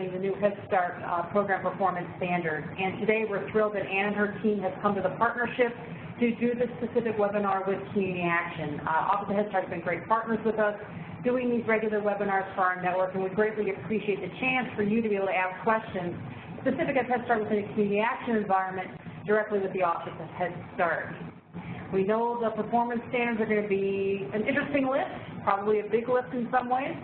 the new Head Start program performance standards. And today we're thrilled that Ann and her team have come to the partnership to do this specific webinar with Community Action. Office of Head Start has been great partners with us doing these regular webinars for our network, and we greatly appreciate the chance for you to be able to ask questions specific at Head Start within a Community Action environment directly with the Office of Head Start. We know the performance standards are going to be an interesting list, probably a big list in some ways.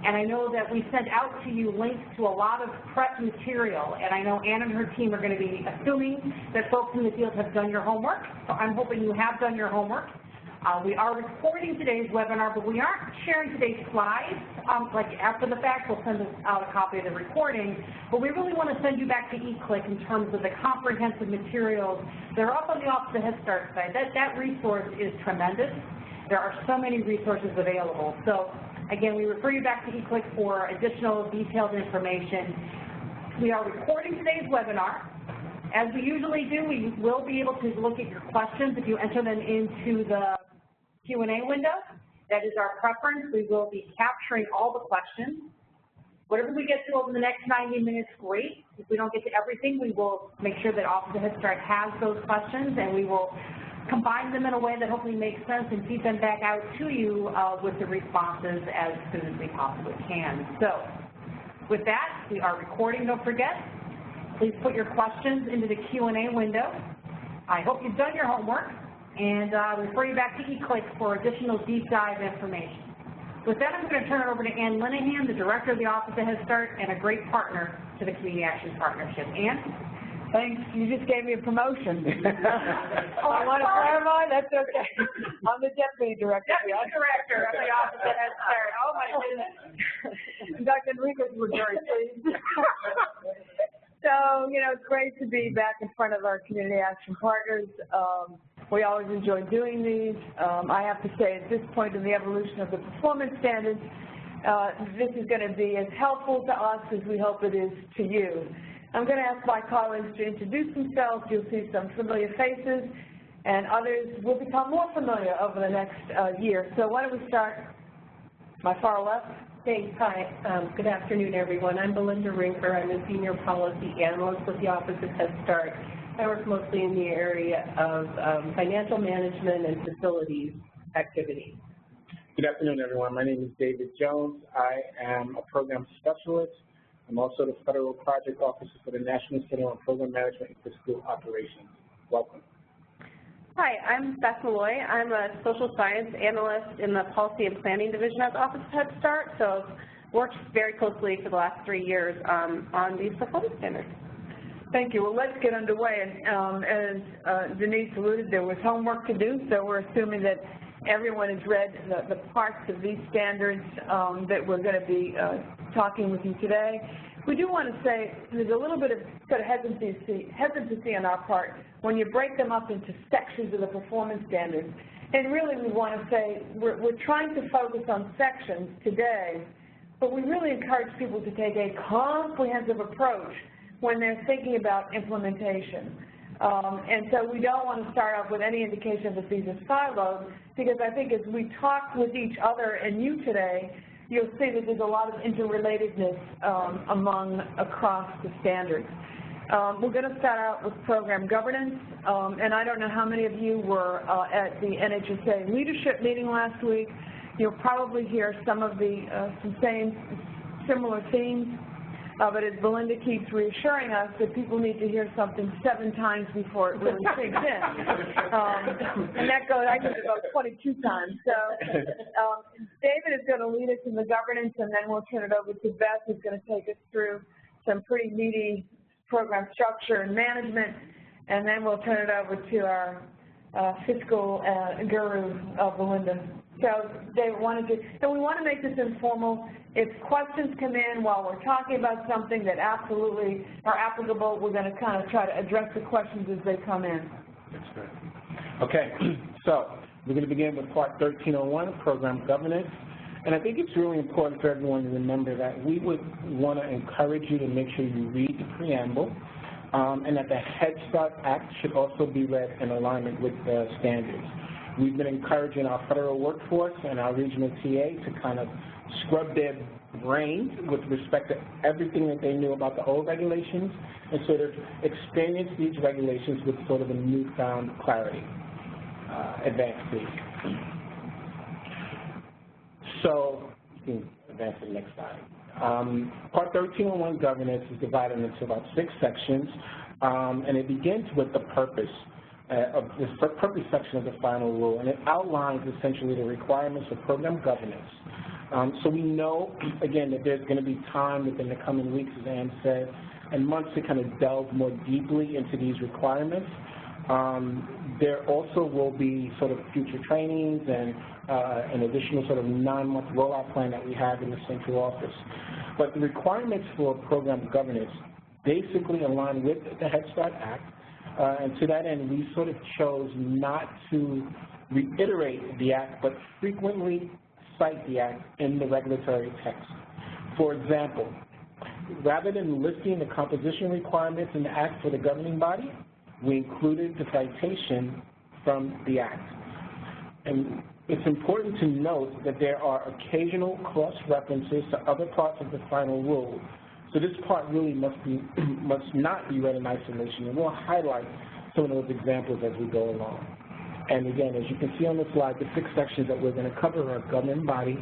And I know that we sent out to you links to a lot of prep material, and I know Ann and her team are going to be assuming that folks in the field have done your homework, so I'm hoping you have done your homework. We are recording today's webinar, but we aren't sharing today's slides. Like after the fact, we'll send out a copy of the recording, but we really want to send you back to eClick in terms of the comprehensive materials that are up on the Office of Head Start site. That resource is tremendous. There are so many resources available. So again, we refer you back to eClick for additional detailed information. We are recording today's webinar. As we usually do, we will be able to look at your questions if you enter them into the Q&A window. That is our preference. We will be capturing all the questions. Whatever we get to over the next 90 minutes, great. If we don't get to everything, we will make sure that Office of Head Start has those questions, and we will combine them in a way that hopefully makes sense and feed them back out to you with the responses as soon as we possibly can. So with that, we are recording, don't forget. Please put your questions into the Q&A window. I hope you've done your homework, and refer you back to eClick for additional deep dive information. With that, I'm going to turn it over to Ann Linehan, the Director of the Office of Head Start and a great partner to the Community Action Partnership. Ann? Thanks. You just gave me a promotion. I want to clarify? That's okay. I'm the Deputy Director. Deputy Director of the Office of Head Start. Oh, my goodness. Dr. Enriquez was very pleased. So, you know, it's great to be back in front of our Community Action Partners. We always enjoy doing these. I have to say, at this point in the evolution of the performance standards, this is going to be as helpful to us as we hope it is to you. I'm going to ask my colleagues to introduce themselves. You'll see some familiar faces, and others will become more familiar over the next year. So why don't we start my far left? Thanks. Hi. Good afternoon, everyone. I'm Belinda Rinker. I'm a Senior Policy Analyst with the Office of Head Start. I work mostly in the area of financial management and facilities activities. Good afternoon, everyone. My name is David Jones. I am a program specialist. I'm also the Federal Project Officer for the National Center on Program Management and Fiscal Operations. Welcome. Hi, I'm Beth Malloy. I'm a social science analyst in the Policy and Planning Division at the Office of Head Start, so I've worked very closely for the last 3 years on these performance standards. Thank you. Well, let's get underway. And as Denise alluded, there was homework to do, so we're assuming that everyone has read the parts of these standards that we're going to be talking with you today. We do want to say there's a little bit of sort of hesitancy on our part when you break them up into sections of the performance standards. And really we want to say we're trying to focus on sections today, but we really encourage people to take a comprehensive approach when they're thinking about implementation. And so we don't want to start off with any indication that these are siloed, because I think as we talk with each other and you today, you'll see that there's a lot of interrelatedness across the standards. We're going to start out with program governance, and I don't know how many of you were at the NHSA leadership meeting last week. You'll probably hear some of the similar themes. But as Belinda keeps reassuring us that people need to hear something 7 times before it really sinks in. And that goes, I think, about 22 times. So David is going to lead us in the governance, and then we'll turn it over to Beth, who's going to take us through some pretty meaty program structure and management, and then we'll turn it over to our fiscal guru, Belinda. So David wanted to, so we want to make this informal. If questions come in while we're talking about something that absolutely are applicable, we're going to kind of try to address the questions as they come in. That's great. Okay, so we're going to begin with Part 1301, Program Governance. And I think it's really important for everyone to remember that we would want to encourage you to make sure you read the preamble, and that the Head Start Act should also be read in alignment with the standards. We've been encouraging our federal workforce and our regional TA to kind of scrub their brains with respect to everything that they knew about the old regulations and sort of experience these regulations with sort of a newfound clarity. Advance, please. So, you can advance to the next slide. Part 1301 governance is divided into about 6 sections, and it begins with the purpose of the purpose section of the final rule, and it outlines essentially the requirements for program governance. So we know, again, that there's going to be time within the coming weeks, as Ann said, and months to kind of delve more deeply into these requirements. There also will be sort of future trainings and an additional sort of 9-month rollout plan that we have in the central office. But the requirements for program governance basically align with the Head Start Act, and to that end, we sort of chose not to reiterate the Act, but frequently cite the Act in the regulatory text. For example, rather than listing the composition requirements in the Act for the governing body, we included the citation from the Act. And it's important to note that there are occasional cross-references to other parts of the final rule. So this part really must not be read in isolation, and we'll highlight some of those examples as we go along. And again, as you can see on the slide, the 6 sections that we're going to cover are governing body,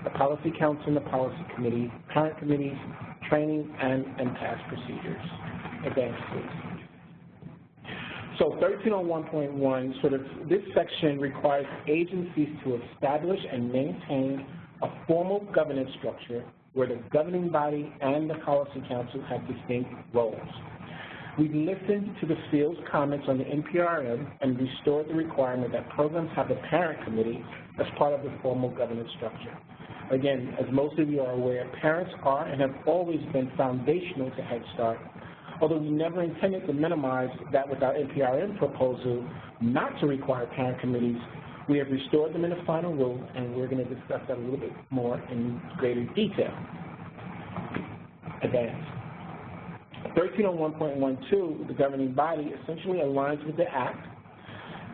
the policy council and the policy committee, parent committees, training, and task procedures. Advance, please. So 1301.1, sort of this section requires agencies to establish and maintain a formal governance structure where the governing body and the policy council have distinct roles. We listened to the field's comments on the NPRM and restored the requirement that programs have a parent committee as part of the formal governance structure. Again, as most of you are aware, parents are and have always been foundational to Head Start, although we never intended to minimize that with our NPRM proposal not to require parent committees. We have restored them in the final rule, and we're going to discuss that a little bit more in greater detail. Advance. 1301.12, the governing body, essentially aligns with the Act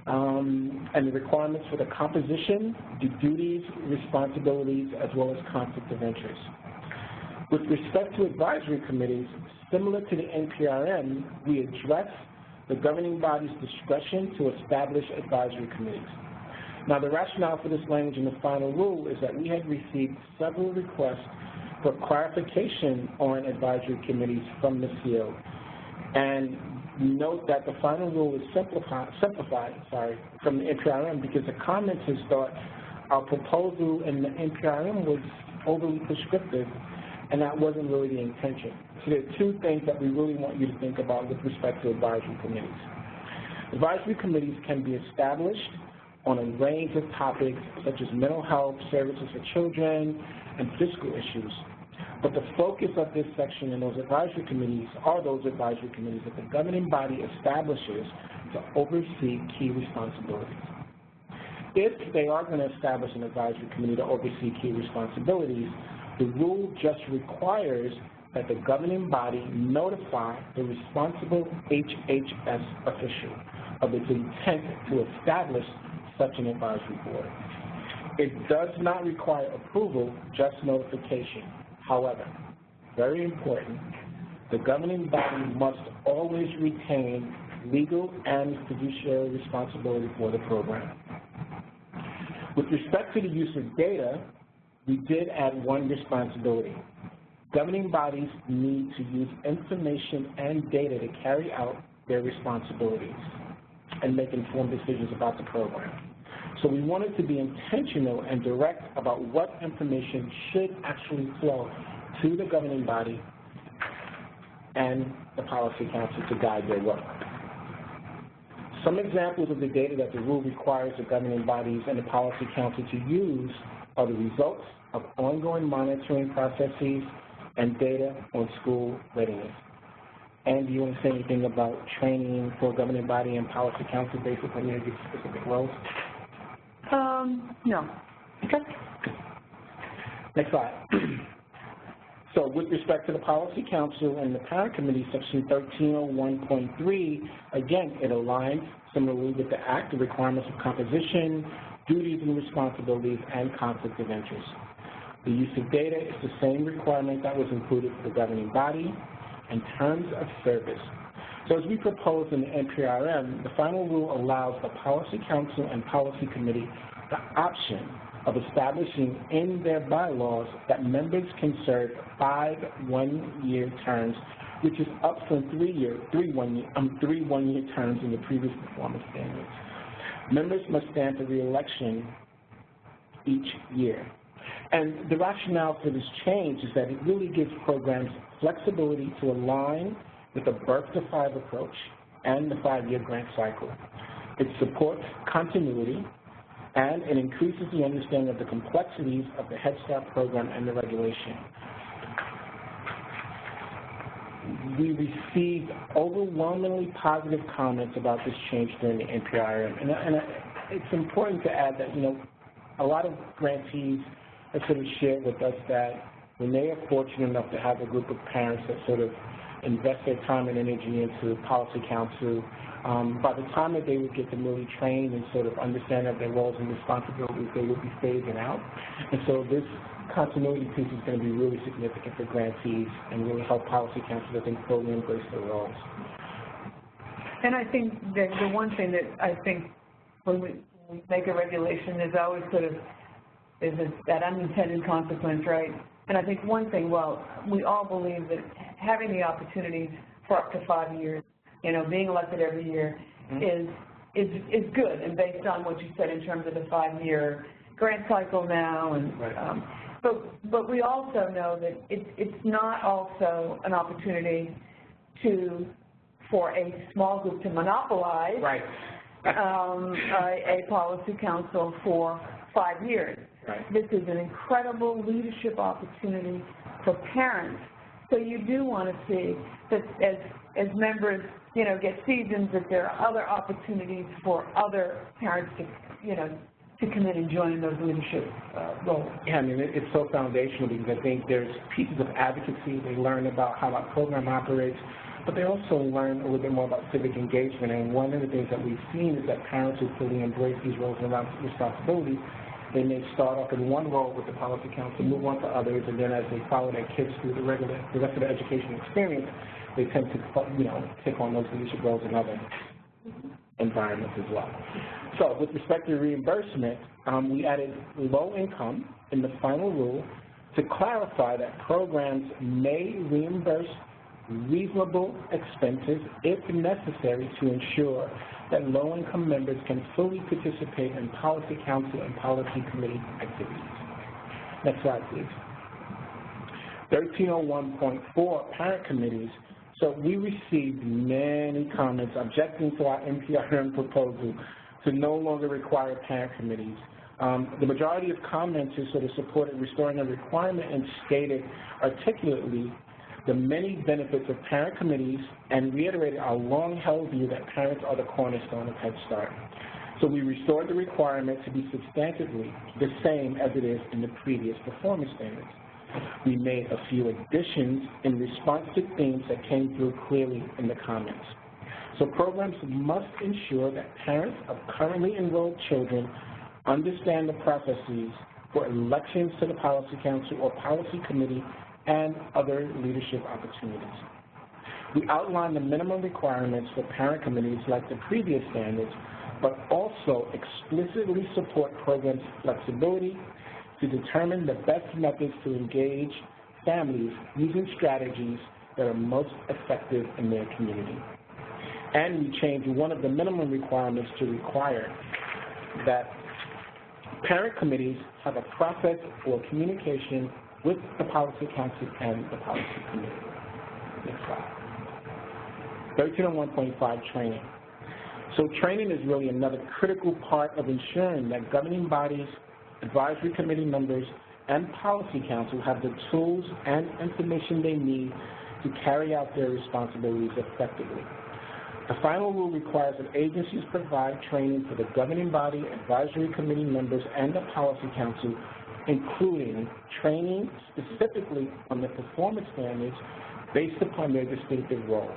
and the requirements for the composition, the duties, responsibilities, as well as conflict of interest. With respect to advisory committees, similar to the NPRM, we address the governing body's discretion to establish advisory committees. Now, the rationale for this language in the final rule is that we had received several requests for clarification on advisory committees from the field. And note that the final rule is simplified from the NPRM because the commenters thought our proposal in the NPRM was overly prescriptive, and that wasn't really the intention. So there are 2 things that we really want you to think about with respect to advisory committees. Advisory committees can be established on a range of topics such as mental health, services for children, and fiscal issues. But the focus of this section in those advisory committees are those advisory committees that the governing body establishes to oversee key responsibilities. If they are going to establish an advisory committee to oversee key responsibilities, the rule just requires that the governing body notify the responsible HHS official of its intent to establish such an advisory board. It does not require approval, just notification. However, very important, the governing body must always retain legal and fiduciary responsibility for the program. With respect to the use of data, we did add one responsibility. Governing bodies need to use information and data to carry out their responsibilities and make informed decisions about the program. So we wanted to be intentional and direct about what information should actually flow to the governing body and the policy council to guide their work. Some examples of the data that the rule requires the governing bodies and the policy council to use are the results of ongoing monitoring processes and data on school readiness. And do you want to say anything about training for governing body and policy council based upon your specific roles? No. Okay. Next slide. So with respect to the Policy Council and the Parent Committee, Section 1301.3, again, it aligns similarly with the Act, the requirements of composition, duties and responsibilities, and conflict of interest. The use of data is the same requirement that was included for the governing body. And terms of service. So as we proposed in the NPRM, the final rule allows the Policy Council and Policy Committee the option of establishing in their bylaws that members can serve 5 one-year terms, which is up from 3 one-year terms in the previous performance standards. Members must stand for re-election each year. And the rationale for this change is that it really gives programs flexibility to align with the birth to 5 approach and the 5-year grant cycle. It supports continuity, and it increases the understanding of the complexities of the Head Start program and the regulation. We received overwhelmingly positive comments about this change during the NPRM, and it's important to add that, you know, a lot of grantees have sort of shared with us that when they are fortunate enough to have a group of parents that sort of invest their time and energy into Policy Council, by the time that they would get them really trained and sort of understand that their roles and responsibilities, they would be phasing out. And so this continuity piece is going to be really significant for grantees and really help Policy Council, I think, fully embrace their roles. And I think that the one thing that I think when we make a regulation, there's always sort of that unintended consequence, right? And I think one thing, well, we all believe that having the opportunities for up to 5 years, you know, being elected every year is good, and based on what you said in terms of the 5-year grant cycle now, and but we also know that it's not also an opportunity for a small group to monopolize a policy council for 5 years. Right. This is an incredible leadership opportunity for parents. So you do want to see that as members, you know, get seasoned, that there are other opportunities for other parents to, you know, to come in and join those leadership roles. Yeah, I mean, it's so foundational because I think there's pieces of advocacy. They learn about how our program operates, but they also learn a little bit more about civic engagement. And one of the things that we've seen is that parents who fully embrace these roles and responsibilities, they may start off in one role with the Policy Council, move on to others, and then as they follow their kids through the rest of the education experience, they tend to, you know, take on those leadership roles in other environments as well. So with respect to reimbursement, we added low income in the final rule to clarify that programs may reimburse reasonable expenses if necessary to ensure that low-income members can fully participate in Policy Council and Policy Committee activities. Next slide, please. 1301.4, parent committees. So we received many comments objecting to our NPRM proposal to no longer require parent committees. The majority of commenters sort of supported restoring the requirement and stated articulately the many benefits of parent committees and reiterated our long-held view that parents are the cornerstone of Head Start. So we restored the requirement to be substantively the same as it is in the previous performance standards. We made a few additions in response to themes that came through clearly in the comments. So programs must ensure that parents of currently enrolled children understand the processes for elections to the Policy Council or Policy Committee and other leadership opportunities. We outlined the minimum requirements for parent committees like the previous standards, but also explicitly support programs' flexibility to determine the best methods to engage families using strategies that are most effective in their community. And we changed one of the minimum requirements to require that parent committees have a process for communication with the Policy Council and the Policy Committee. Next slide. 1301.5, training. So training is really another critical part of ensuring that governing bodies, advisory committee members, and Policy Council have the tools and information they need to carry out their responsibilities effectively. The final rule requires that agencies provide training for the governing body, advisory committee members, and the Policy Council, including training specifically on the performance standards based upon their distinctive roles,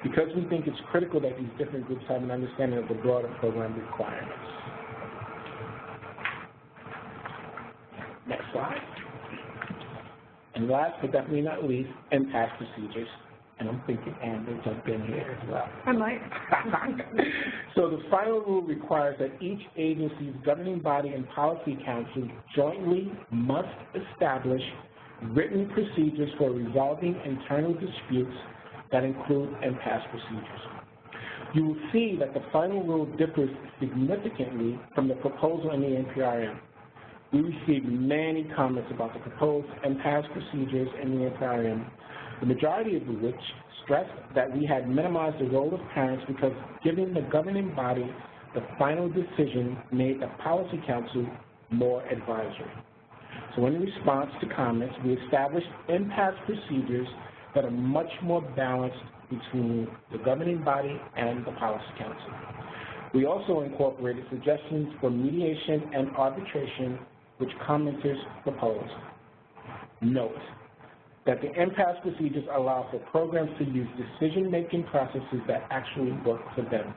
because we think it's critical that these different groups have an understanding of the broader program requirements. Next slide. And last but definitely not least, impasse procedures. And I'm thinking Ann will jump in here as well. I might. So the final rule requires that each agency's governing body and policy council jointly must establish written procedures for resolving internal disputes that include impasse procedures. You will see that the final rule differs significantly from the proposal in the NPRM. We received many comments about the proposed impasse procedures in the NPRM, the majority of which stressed that we had minimized the role of parents because giving the governing body the final decision made the policy council more advisory. So in response to comments, we established impasse procedures that are much more balanced between the governing body and the policy council. We also incorporated suggestions for mediation and arbitration, which commenters proposed. Note that the impasse procedures allow for programs to use decision-making processes that actually work for them.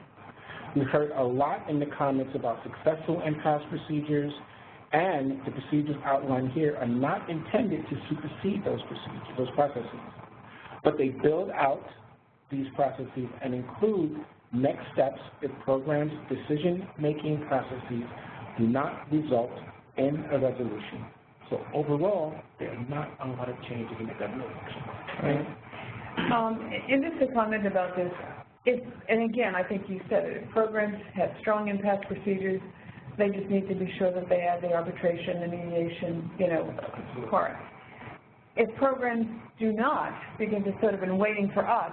We heard a lot in the comments about successful impasse procedures, and the procedures outlined here are not intended to supersede those processes, but they build out these processes and include next steps if programs' decision-making processes do not result in a resolution. So overall, there are not a lot of changes in the government election. Right? And just a comment about this, and again, I think you said it, programs have strong impasse procedures. They just need to be sure that they add the arbitration, the mediation, part. If programs do not, because it's sort of been waiting for us,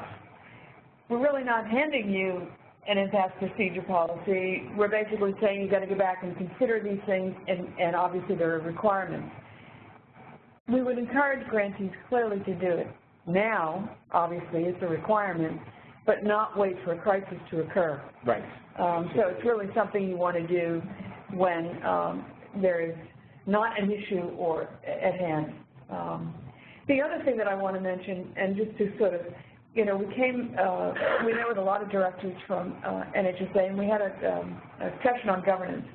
we're really not handing you an impasse procedure policy. We're basically saying you've got to go back and consider these things, and obviously there are requirements. We would encourage grantees clearly to do it now. Obviously, it's a requirement, but not wait for a crisis to occur. Right. So it's really something you want to do when there is not an issue or at hand. The other thing that I want to mention, and just to sort of, we met with a lot of directors from NHSA, and we had a session on governance.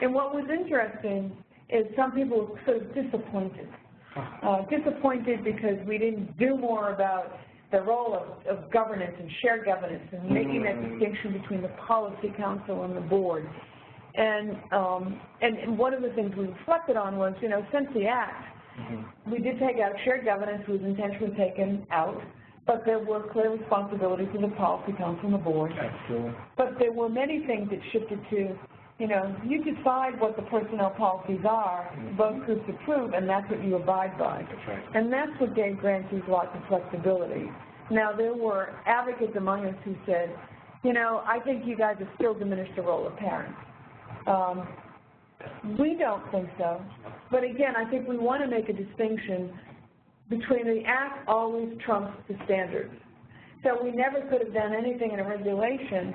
And what was interesting is some people were sort of disappointed. Disappointed because we didn't do more about the role of governance and shared governance and making that distinction between the policy council and the board. And one of the things we reflected on was, since the Act, we did take out shared governance, was intentionally taken out, but there were clear responsibilities to the policy council and the board. Absolutely. But there were many things that shifted to, you decide what the personnel policies are, both groups approve, and that's what you abide by. That's right. And that's what gave grantees lots of flexibility. Now, there were advocates among us who said, I think you guys have still diminished the role of parents. We don't think so. But again, I think we want to make a distinction between the Act always trumps the standards. So we never could have done anything in a regulation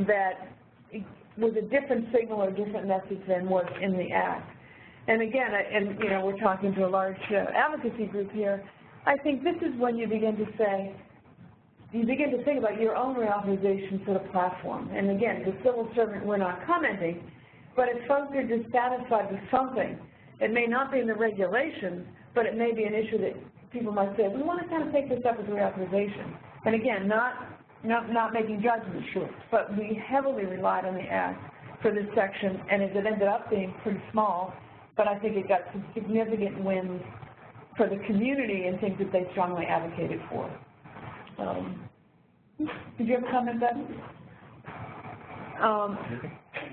that was a different signal or different message than was in the Act. And again, we're talking to a large advocacy group here. I think this is when you begin to think about your own reauthorization for the platform. And again, the civil servant, we're not commenting, but if folks are dissatisfied with something, it may not be in the regulations, but it may be an issue that people might say, we want to kind of take this up as reauthorization. And again, not making judgments, sure, but we heavily relied on the Act for this section, and it ended up being pretty small, but I think it got some significant wins for the community and things that they strongly advocated for. Did you have a comment, Beth?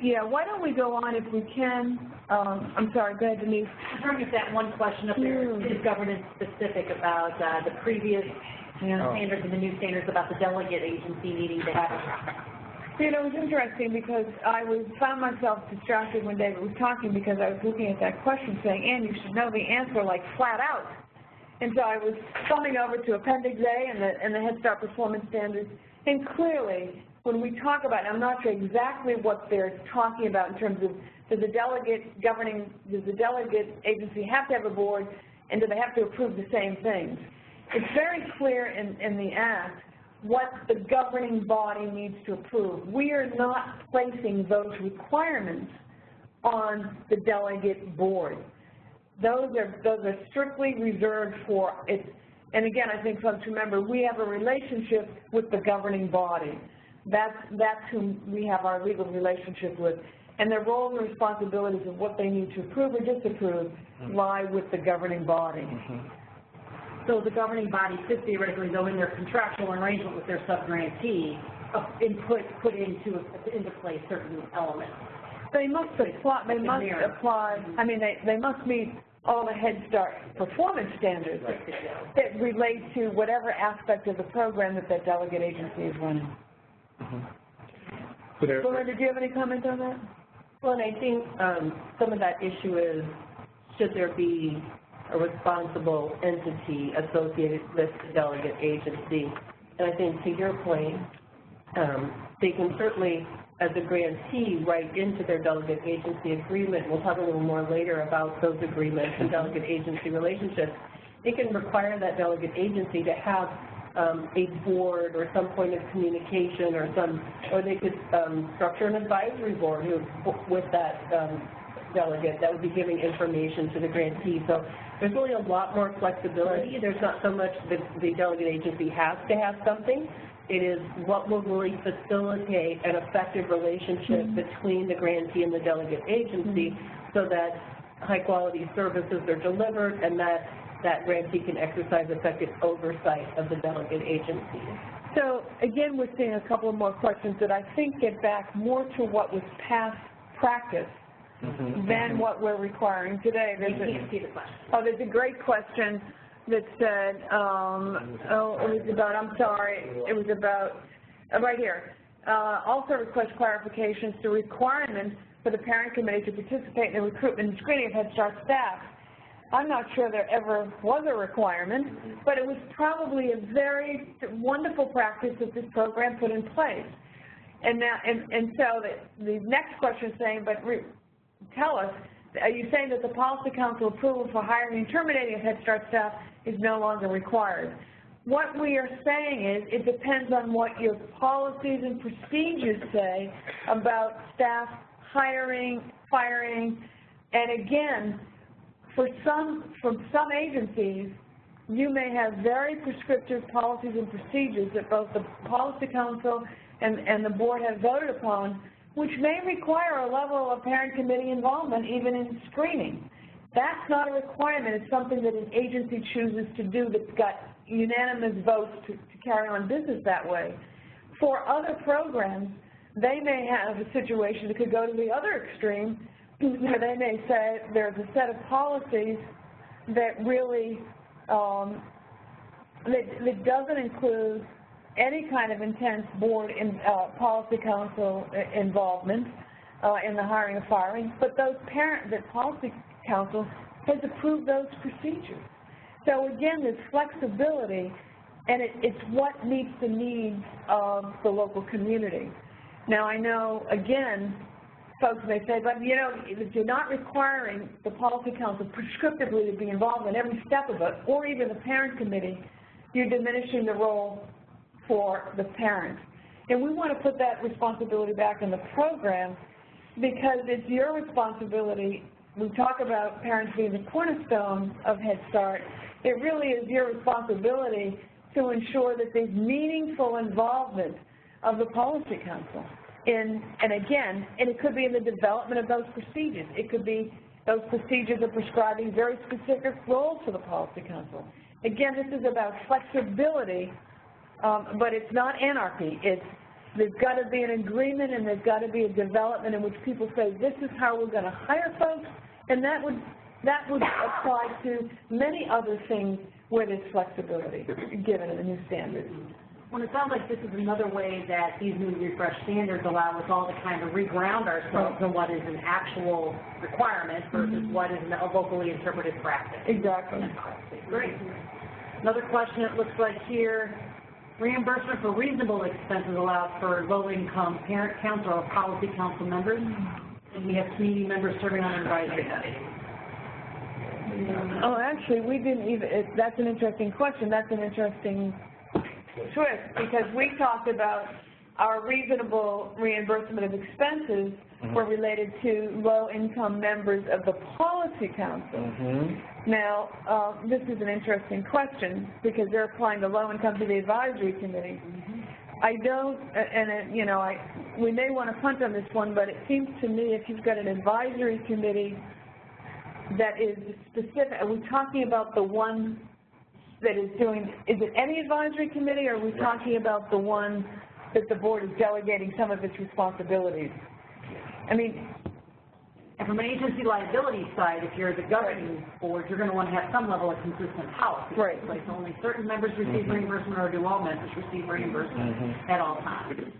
Yeah, why don't we go on if we can? I'm sorry, go ahead, Denise. In terms of that one question up there, is governance specific about the previous standards and the new standards about the delegate agency needing to have it was interesting because I found myself distracted when David was talking because I was looking at that question saying, Ann, you should know the answer like flat out. And so I was thumbing over to Appendix A and the Head Start Performance Standards, and clearly when we talk about, I'm not sure exactly what they're talking about in terms of does the delegate agency have to have a board, and do they have to approve the same things? It's very clear in the Act what the governing body needs to approve. We are not placing those requirements on the delegate board. Those are strictly reserved for it. And again, I think folks remember, we have a relationship with the governing body. That's who we have our legal relationship with. And their roles and responsibilities of what they need to approve or disapprove lie with the governing body. So the governing body could theoretically, though, in their contractual arrangement with their sub-grantee, put into place certain elements. They must apply. They must apply. I mean, they must meet all the Head Start performance standards that relate to whatever aspect of the program that that delegate agency is running. Belinda, do you have any comment on that? Well, and I think some of that issue is, should there be a responsible entity associated with the delegate agency? And I think to your point, they can certainly, as a grantee, write into their delegate agency agreement. We'll talk a little more later about those agreements and delegate agency relationships. They can require that delegate agency to have a board or some point of communication or they could structure an advisory board with that delegate that would be giving information to the grantee. So there's really a lot more flexibility. There's not so much that the delegate agency has to have something. It is what will really facilitate an effective relationship between the grantee and the delegate agency so that high-quality services are delivered and that grantee can exercise effective oversight of the delegate agency. So, again, we're seeing a couple of more questions that I think get back more to what was past practice than what we're requiring today. There's a great question that said, it was about, right here, also request clarifications to requirements for the parent committee to participate in the recruitment and screening of Head Start staff. I'm not sure there ever was a requirement, but it was probably a very wonderful practice that this program put in place. And so the next question is saying, but tell us, are you saying that the policy council approval for hiring and terminating of Head Start staff is no longer required? What we are saying is it depends on what your policies and procedures say about staff hiring, firing, and again, from some agencies, you may have very prescriptive policies and procedures that both the policy council and the board have voted upon, which may require a level of parent committee involvement even in screening. That's not a requirement. It's something that an agency chooses to do that's got unanimous votes to carry on business that way. For other programs, they may have a situation that could go to the other extreme, where they may say there's a set of policies that really, that doesn't include any kind of intense board and policy council involvement in the hiring or firing, but that policy council has approved those procedures. So again, there's flexibility, and it's what meets the needs of the local community. Now I know, again, folks may say, but you know, if you're not requiring the policy council prescriptively to be involved in every step of it, or even the parent committee, you're diminishing the role for the parent. And we want to put that responsibility back in the program because it's your responsibility. We talk about parents being the cornerstone of Head Start. It really is your responsibility to ensure that there's meaningful involvement of the policy council. And again, it could be in the development of those procedures. It could be those procedures are prescribing very specific roles for the policy council. Again, this is about flexibility, but it's not anarchy. There's got to be an agreement and there's got to be a development in which people say, this is how we're going to hire folks, and that would apply to many other things where there's flexibility given in the new standards. Well, it sounds like this is another way that these new refreshed standards allow us all to kind of reground ourselves on what is an actual requirement versus what is a locally interpreted practice. Exactly. Great. Another question it looks like here, reimbursement for reasonable expenses allowed for low-income parent council or policy council members, and we have community members serving on advisory committees. Oh, actually, we didn't even, that's an interesting question. That's an interesting twist, because we talked about our reasonable reimbursement of expenses were related to low-income members of the policy council. Now, this is an interesting question because they're applying the low-income to the advisory committee. I don't, and you know, we may want to punt on this one, but it seems to me if you've got an advisory committee that is specific, are we talking about the one that is doing, is it any advisory committee, or are we talking about the one that the board is delegating some of its responsibilities? I mean, and from an agency liability side, if you're the governing board, you're going to want to have some level of consistent policy. Right. Like only certain members receive reimbursement, or do all members receive reimbursement at all times?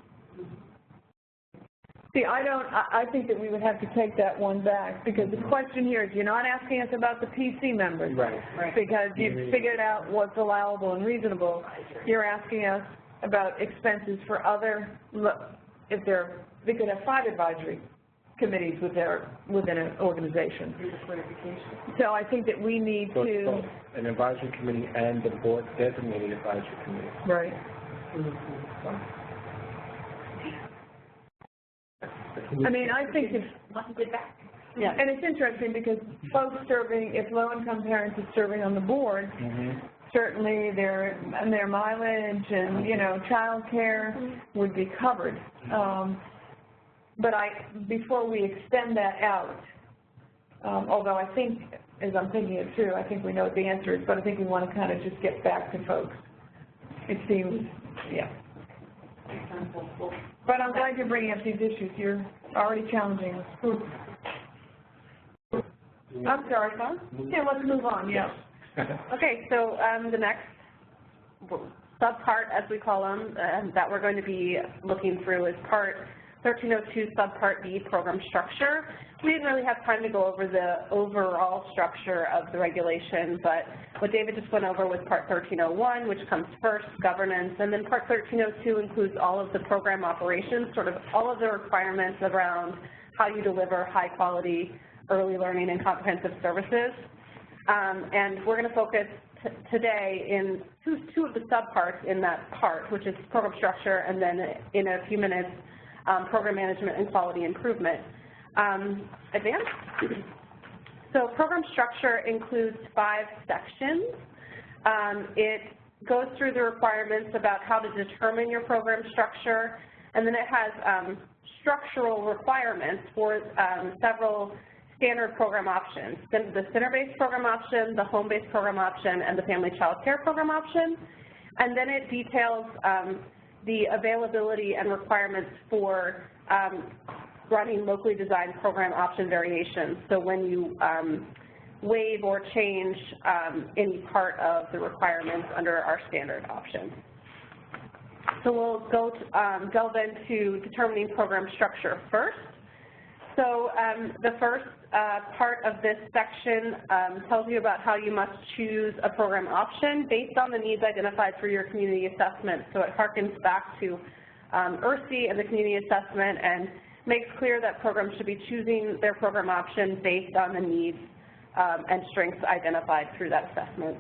see, I think that we would have to take that one back, because the question here is you're not asking us about the PC members. Right. Because you've figured out what's allowable and reasonable. You're asking us about expenses for other, if they could have 5 advisory committees within an organization. So I think that we need to... Both an advisory committee and the board designated advisory committee. Right. I mean, I think if... Yeah, and it's interesting because folks serving, if low-income parents are serving on the board, certainly their mileage and, you know, child care would be covered. But before we extend that out, although I think, as I'm thinking it through, I think we know what the answer is, but I think we want to kind of just get back to folks. It seems, yeah. But I'm glad you're bringing up these issues. You're already challenging us. I'm sorry, huh? Yeah, let's move on, yeah. Okay, so the next subpart, as we call them, that we're going to be looking through is Part 1302, Subpart B, Program Structure. We didn't really have time to go over the overall structure of the regulation, but what David just went over was Part 1301, which comes first, governance, and then Part 1302 includes all of the program operations, sort of all of the requirements around how you deliver high-quality early learning and comprehensive services. And we're going to focus today in two of the subparts in that part, which is program structure, and then in a few minutes, program management and quality improvement. Advance. So program structure includes 5 sections. It goes through the requirements about how to determine your program structure, and then it has structural requirements for several standard program options, the center-based program option, the home-based program option, and the family child care program option. And then it details the availability and requirements for running locally designed program option variations. So when you waive or change any part of the requirements under our standard option. So we'll go to, delve into determining program structure first. So the first part of this section tells you about how you must choose a program option based on the needs identified through your community assessment. So it harkens back to ERSI and the community assessment and makes clear that programs should be choosing their program option based on the needs and strengths identified through that assessment.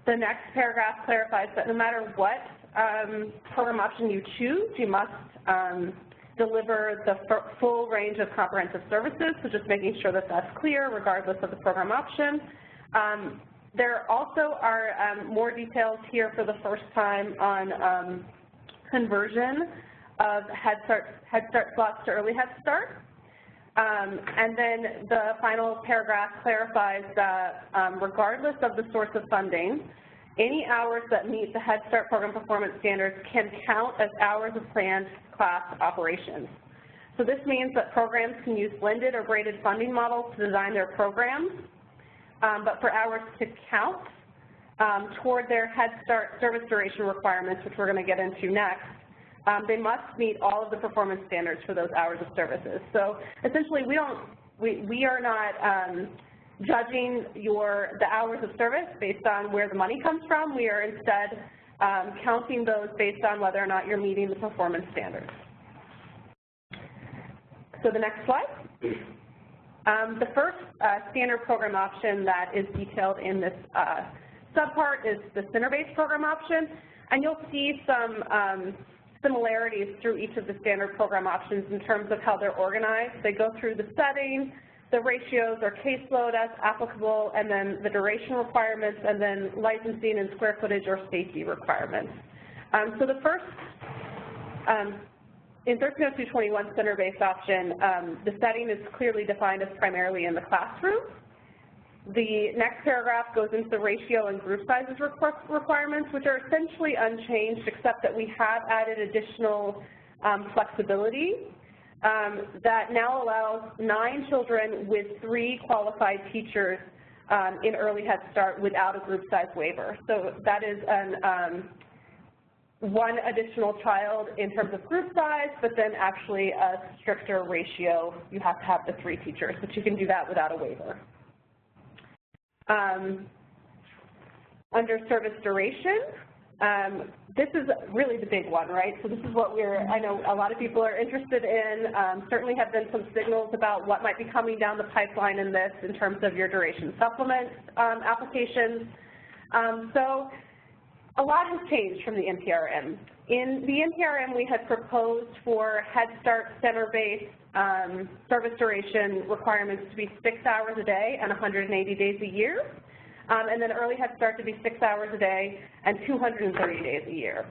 The next paragraph clarifies that no matter what program option you choose, you must deliver the full range of comprehensive services, so just making sure that that's clear regardless of the program option. There also are more details here for the first time on conversion of Head Start slots to Early Head Start. And then the final paragraph clarifies that regardless of the source of funding, any hours that meet the Head Start program performance standards can count as hours of planned class operations. So this means that programs can use blended or graded funding models to design their programs, but for hours to count toward their Head Start service duration requirements, which we're going to get into next, they must meet all of the performance standards for those hours of services. So essentially, we are not judging the hours of service based on where the money comes from. We are instead counting those based on whether or not you're meeting the performance standards. So the next slide. The first standard program option that is detailed in this subpart is the center-based program option, and you'll see some similarities through each of the standard program options in terms of how they're organized. They go through the setting, the ratios or caseload as applicable, and then the duration requirements, and then licensing and square footage or safety requirements. So the first, in 130221 center-based option, the setting is clearly defined as primarily in the classroom. The next paragraph goes into the ratio and group sizes requirements, which are essentially unchanged, except that we have added additional flexibility that now allows 9 children with 3 qualified teachers in early Head Start without a group size waiver. So that is one additional child in terms of group size, but then actually a stricter ratio. You have to have the 3 teachers, but you can do that without a waiver. Under service duration, this is really the big one, right? So this is what I know a lot of people are interested in. Certainly have been some signals about what might be coming down the pipeline in this in terms of your duration supplement applications. So a lot has changed from the NPRM. In the NPRM, we had proposed for Head Start center-based service duration requirements to be 6 hours a day and 180 days a year, and then early Head Start to be 6 hours a day and 230 days a year.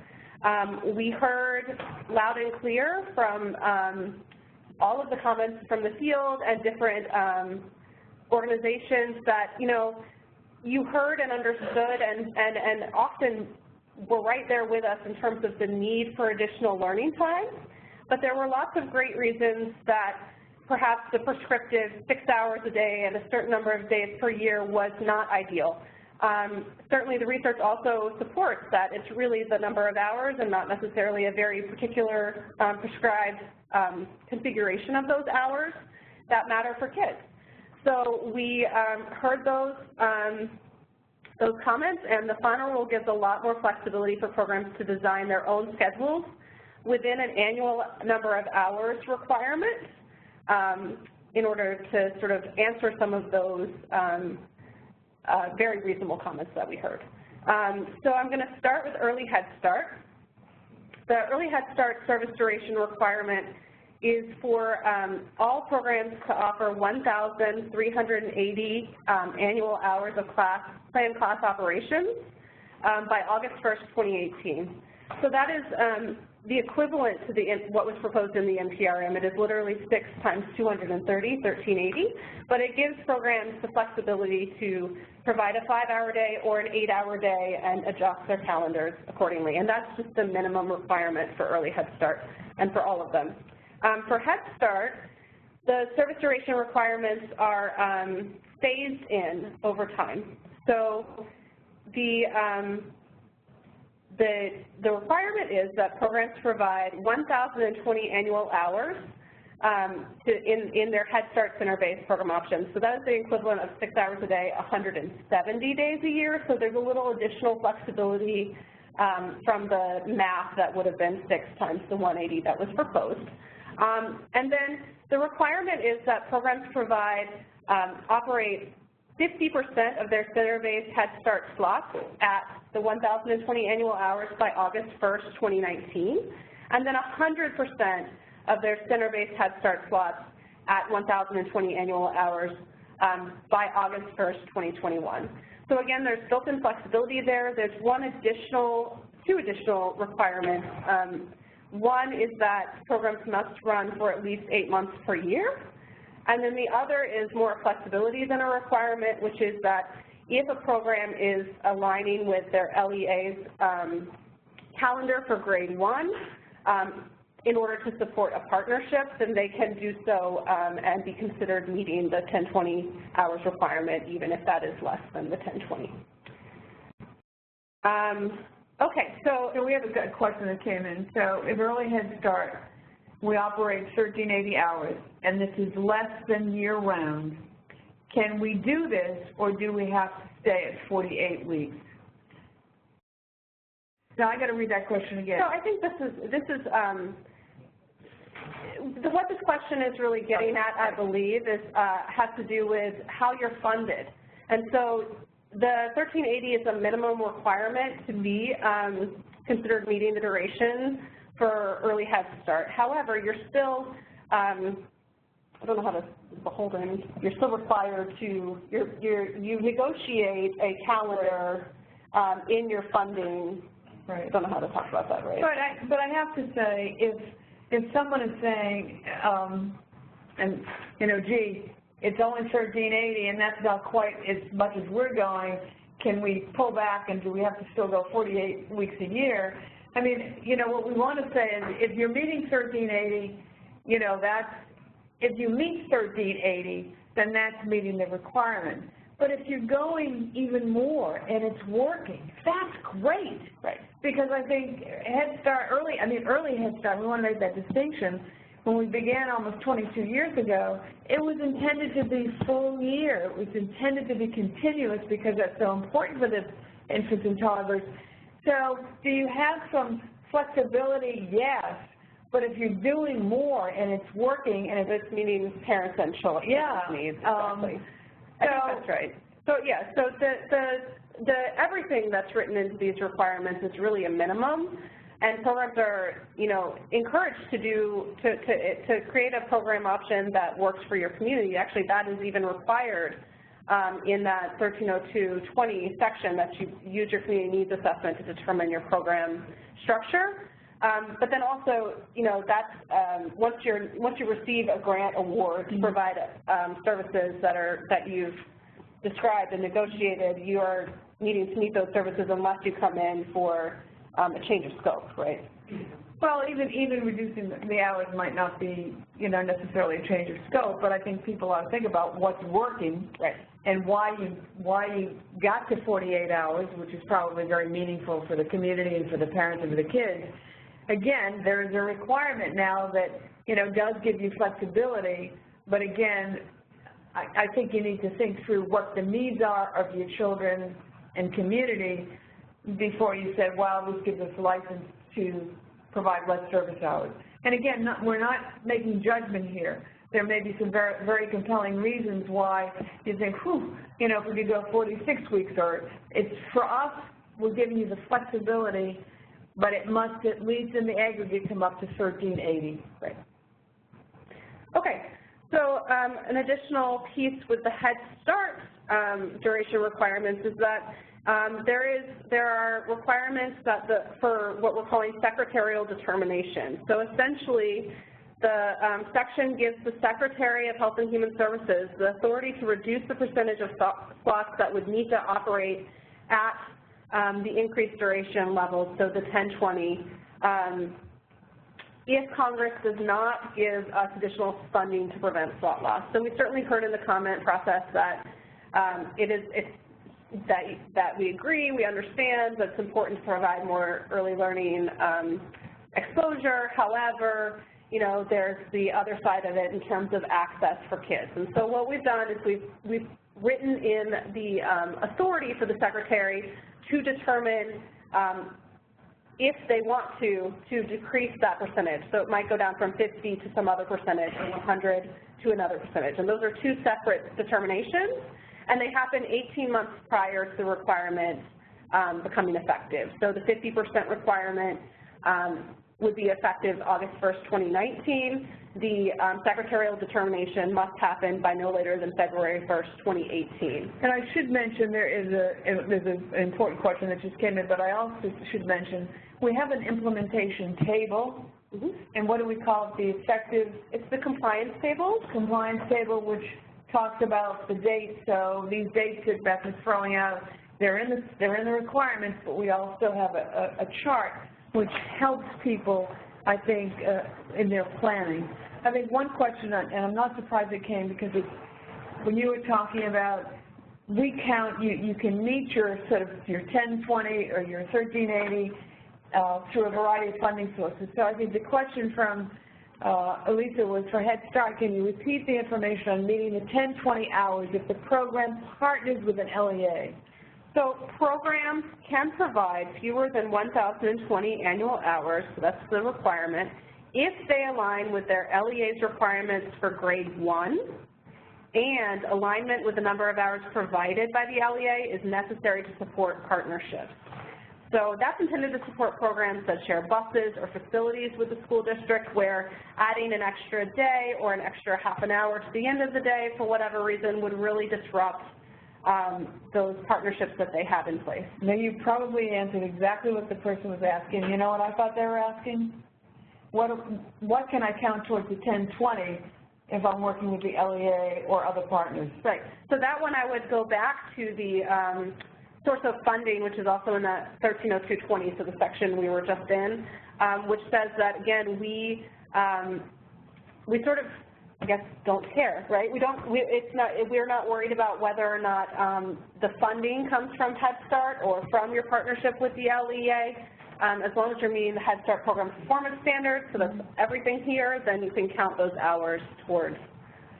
We heard loud and clear from all of the comments from the field and different organizations that, you heard and understood and often were right there with us in terms of the need for additional learning time, but there were lots of great reasons that perhaps the prescriptive 6 hours a day and a certain number of days per year was not ideal. Certainly the research also supports that it's really the number of hours and not necessarily a very particular prescribed configuration of those hours that matter for kids. So we heard those comments, and the final rule gives a lot more flexibility for programs to design their own schedules within an annual number of hours requirement in order to sort of answer some of those very reasonable comments that we heard. So I'm going to start with early Head Start. The early Head Start service duration requirement is for all programs to offer 1,380 annual hours of planned class operations by August 1st, 2018. So that is the equivalent to what was proposed in the NPRM. It is literally 6 times 230, 1,380, but it gives programs the flexibility to provide a 5-hour day or an 8-hour day and adjust their calendars accordingly. And that's just the minimum requirement for early Head Start and for all of them. For Head Start, the service duration requirements are phased in over time. So the requirement is that programs provide 1,020 annual hours in their Head Start center-based program options. So that is the equivalent of 6 hours a day, 170 days a year. So there's a little additional flexibility from the math that would have been 6 times the 180 that was proposed. And then the requirement is that programs operate 50% of their center-based Head Start slots at the 1,020 annual hours by August 1st, 2019, and then 100% of their center-based Head Start slots at 1,020 annual hours by August 1st, 2021. So again, there's built-in flexibility there. There's two additional requirements. One is that programs must run for at least 8 months per year. And then the other is more flexibility than a requirement, which is that if a program is aligning with their LEA's calendar for grade 1, in order to support a partnership, then they can do so and be considered meeting the 1020 hours requirement, even if that is less than the 1020. Okay, so we have a good question that came in. So if early Head Start, we operate 1,380 hours, and this is less than year-round, can we do this, or do we have to stay at 48 weeks? Now, I got to read that question again. So I think this is what this question is really getting at, I believe, is has to do with how you're funded. And so the 1,380 is a minimum requirement to be considered meeting the duration for early Head Start. However, you're still, I don't know how to beholden, you're still required to, you negotiate a calendar in your funding. Right. I don't know how to talk about that, right? But I have to say, if someone is saying, and you know, gee, it's only 1380 and that's not quite as much as we're going, can we pull back and do we have to still go 48 weeks a year? I mean, you know, what we want to say is if you're meeting 1380, you know, that's, if you meet 1380, then that's meeting the requirement. But if you're going even more and it's working, that's great. Right. Because I think Head Start, early Head Start, we want to make that distinction. When we began almost 22 years ago, it was intended to be full year. It was intended to be continuous because that's so important for the infants and toddlers. So do you have some flexibility? Yes. But if you're doing more and it's working and it's meeting parents and children needs, exactly. I think that's right. So yeah, so the everything that's written into these requirements is really a minimum, and programs are, you know, encouraged to create a program option that works for your community. Actually, that is even required in that 1302.20 section, that you use your community needs assessment to determine your program structure. But then also, you know, that's once you receive a grant award to provide services that you've described and negotiated, you are needing to meet those services unless you come in for a change of scope, right? Well, even reducing the hours might not be, you know, necessarily a change of scope, but I think people ought to think about what's working, right, and why you got to 48 hours, which is probably very meaningful for the community and for the parents and for the kids. Again, there is a requirement now that, you know, does give you flexibility, but again, I think you need to think through what the needs are of your children and community before you say, well, this gives us a license to provide less service hours. And again, we're not making judgment here. There may be some very, very compelling reasons why you think, whew, you know, if we could go 46 weeks, or it's, for us, we're giving you the flexibility, but it must at least in the aggregate come up to 1380. Right. Okay. So an additional piece with the Head Start duration requirements is that there are requirements that for what we're calling secretarial determination. So essentially, the section gives the Secretary of Health and Human Services the authority to reduce the percentage of slots that would need to operate at the increased duration levels, so the 1020, if Congress does not give us additional funding to prevent slot loss. So we certainly heard in the comment process that that we agree, we understand that it's important to provide more early learning exposure. However, you know, there's the other side of it in terms of access for kids. And so what we've done is we've written in the authority for the Secretary to determine if they want to decrease that percentage. So it might go down from 50 to some other percentage, or 100 to another percentage. And those are two separate determinations, and they happen 18 months prior to the requirement becoming effective. So the 50% requirement would be effective August 1st, 2019. The secretarial determination must happen by no later than February 1st, 2018. And I should mention there's an important question that just came in, but I also should mention we have an implementation table. Mm-hmm. And what do we call it? The effective? It's the compliance table. Compliance table, which talks about the dates. So these dates that Beth is throwing out, they're in the requirements, but we also have a chart which helps people, I think, in their planning. I think one question, and I'm not surprised it came, because when you were talking about we count, you can meet your sort of your 1020 or your 1380 through a variety of funding sources. So I think the question from Elisa was for Head Start, can you repeat the information on meeting the 1020 hours if the program partners with an LEA? So programs can provide fewer than 1,020 annual hours, so that's the requirement, if they align with their LEA's requirements for grade 1, and alignment with the number of hours provided by the LEA is necessary to support partnerships. So that's intended to support programs that share buses or facilities with the school district, where adding an extra day or an extra half an hour to the end of the day for whatever reason would really disrupt those partnerships that they have in place. Now, you probably answered exactly what the person was asking. You know what I thought they were asking? What can I count towards the 1020 if I'm working with the LEA or other partners? Right. So that one I would go back to the source of funding, which is also in that 130220, so the section we were just in, which says that, again, we sort of, I guess, don't care, right? We're not worried about whether or not the funding comes from Head Start or from your partnership with the LEA. As long as you're meeting the Head Start program performance standards, so that's everything here, then you can count those hours towards.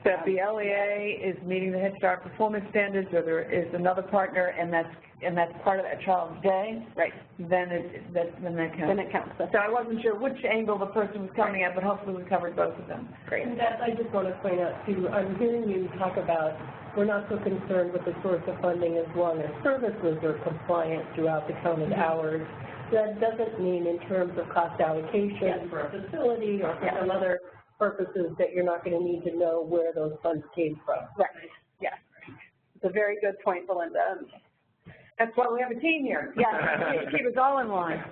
So if the LEA is meeting the Head Start performance standards, or there is another partner, and that's part of that child's day, right? Then that counts. Then it counts. So I wasn't sure which angle the person was coming at, but hopefully we covered both of them. Great. And that, I just want to point out too, I'm hearing you talk about we're not so concerned with the source of funding as long as services are compliant throughout the counted hours. That doesn't mean in terms of cost allocation for a facility or for some other purposes that you're not going to need to know where those funds came from. Right. Yes. It's a very good point, Belinda. That's why we have a team here. Yes. Keep us all in line.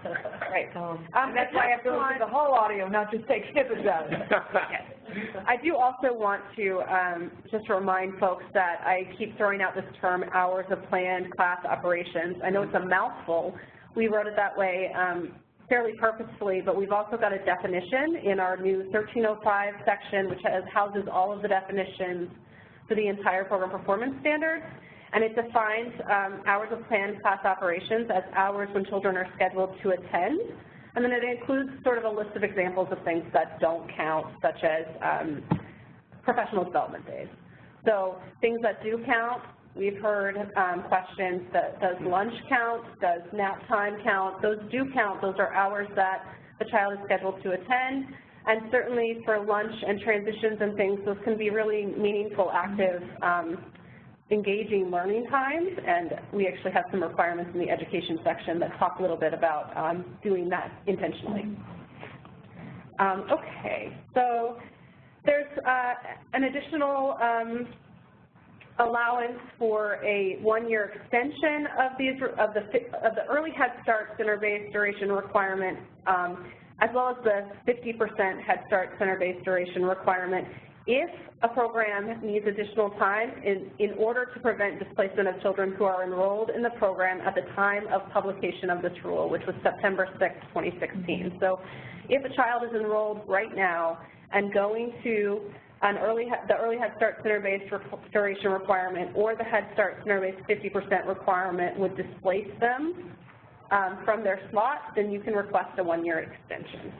Right. And that's why I have to listen to the whole audio, not just take snippets out of it. Yes. I do also want to just remind folks that I keep throwing out this term, hours of planned class operations. I know it's a mouthful. We wrote it that way fairly purposefully, but we've also got a definition in our new 1305 section, which houses all of the definitions for the entire program performance standards. And it defines hours of planned class operations as hours when children are scheduled to attend. And then it includes sort of a list of examples of things that don't count, such as professional development days. So things that do count, we've heard questions that does lunch count, does nap time count? Those do count. Those are hours that the child is scheduled to attend. And certainly for lunch and transitions and things, those can be really meaningful, active, engaging learning times. And we actually have some requirements in the education section that talk a little bit about doing that intentionally. Okay, so there's an additional allowance for a one-year extension of the early Head Start center-based duration requirement, as well as the 50% Head Start center-based duration requirement if a program needs additional time in order to prevent displacement of children who are enrolled in the program at the time of publication of this rule, which was September 6, 2016. So if a child is enrolled right now and going to the early Head Start center-based duration requirement or the Head Start center-based 50% requirement would displace them from their slot, then you can request a one-year extension.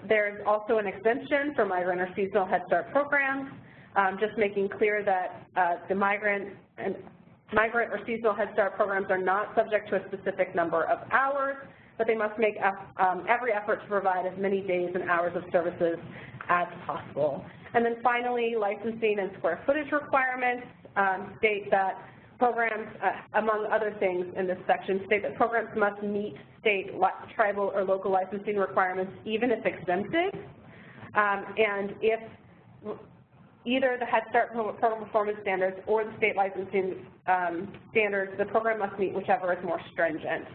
There's also an extension for migrant or seasonal Head Start programs, just making clear that the migrant or seasonal Head Start programs are not subject to a specific number of hours, but they must make every effort to provide as many days and hours of services as possible. And then finally, licensing and square footage requirements state that programs, among other things in this section, state that programs must meet state, tribal, or local licensing requirements even if exempted. And if either the Head Start program performance standards or the state licensing standards, the program must meet whichever is more stringent.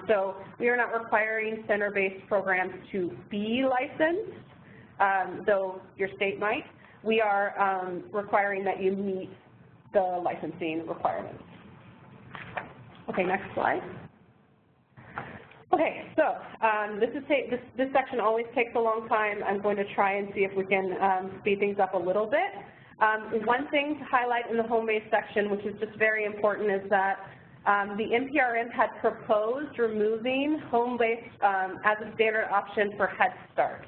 So we are not requiring center-based programs to be licensed, though your state might. We are requiring that you meet the licensing requirements. Okay, next slide. Okay, so this section always takes a long time. I'm going to try and see if we can speed things up a little bit. One thing to highlight in the home-based section, which is just very important, is that the NPRM had proposed removing home-based as a standard option for Head Start.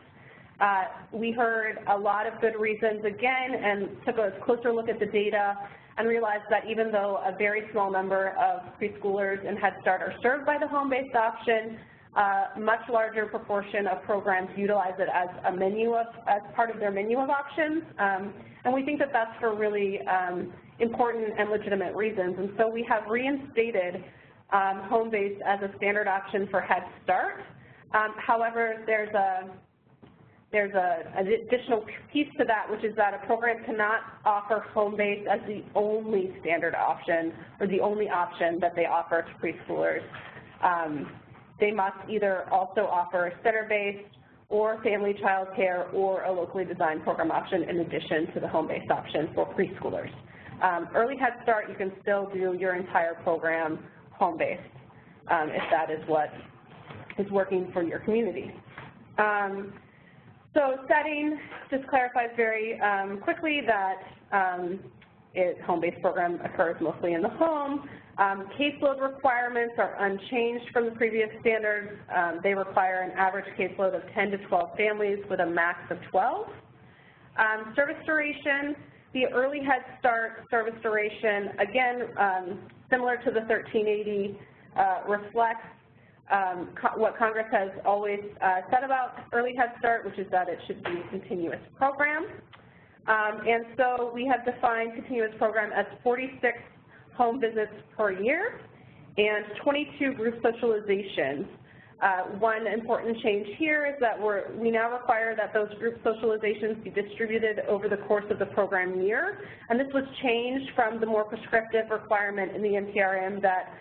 We heard a lot of good reasons again and took a closer look at the data and realized that even though a very small number of preschoolers in Head Start are served by the home-based option, a much larger proportion of programs utilize it as as part of their menu of options. And we think that that's for really important and legitimate reasons. And so we have reinstated home-based as a standard option for Head Start. However, there's an additional piece to that, which is that a program cannot offer home-based as the only standard option or the only option that they offer to preschoolers. They must either also offer center-based or family child care or a locally designed program option in addition to the home-based option for preschoolers. Early Head Start, you can still do your entire program home-based if that is what is working for your community. So setting just clarifies very quickly that home-based program occurs mostly in the home. Caseload requirements are unchanged from the previous standards. They require an average caseload of 10 to 12 families with a max of 12. Service duration, the Early Head Start service duration, again, similar to the 1380, reflects what Congress has always said about Early Head Start, which is that it should be a continuous program. And so we have defined continuous program as 46 home visits per year and 22 group socializations. One important change here is that we now require that those group socializations be distributed over the course of the program year, and this was changed from the more prescriptive requirement in the NPRM that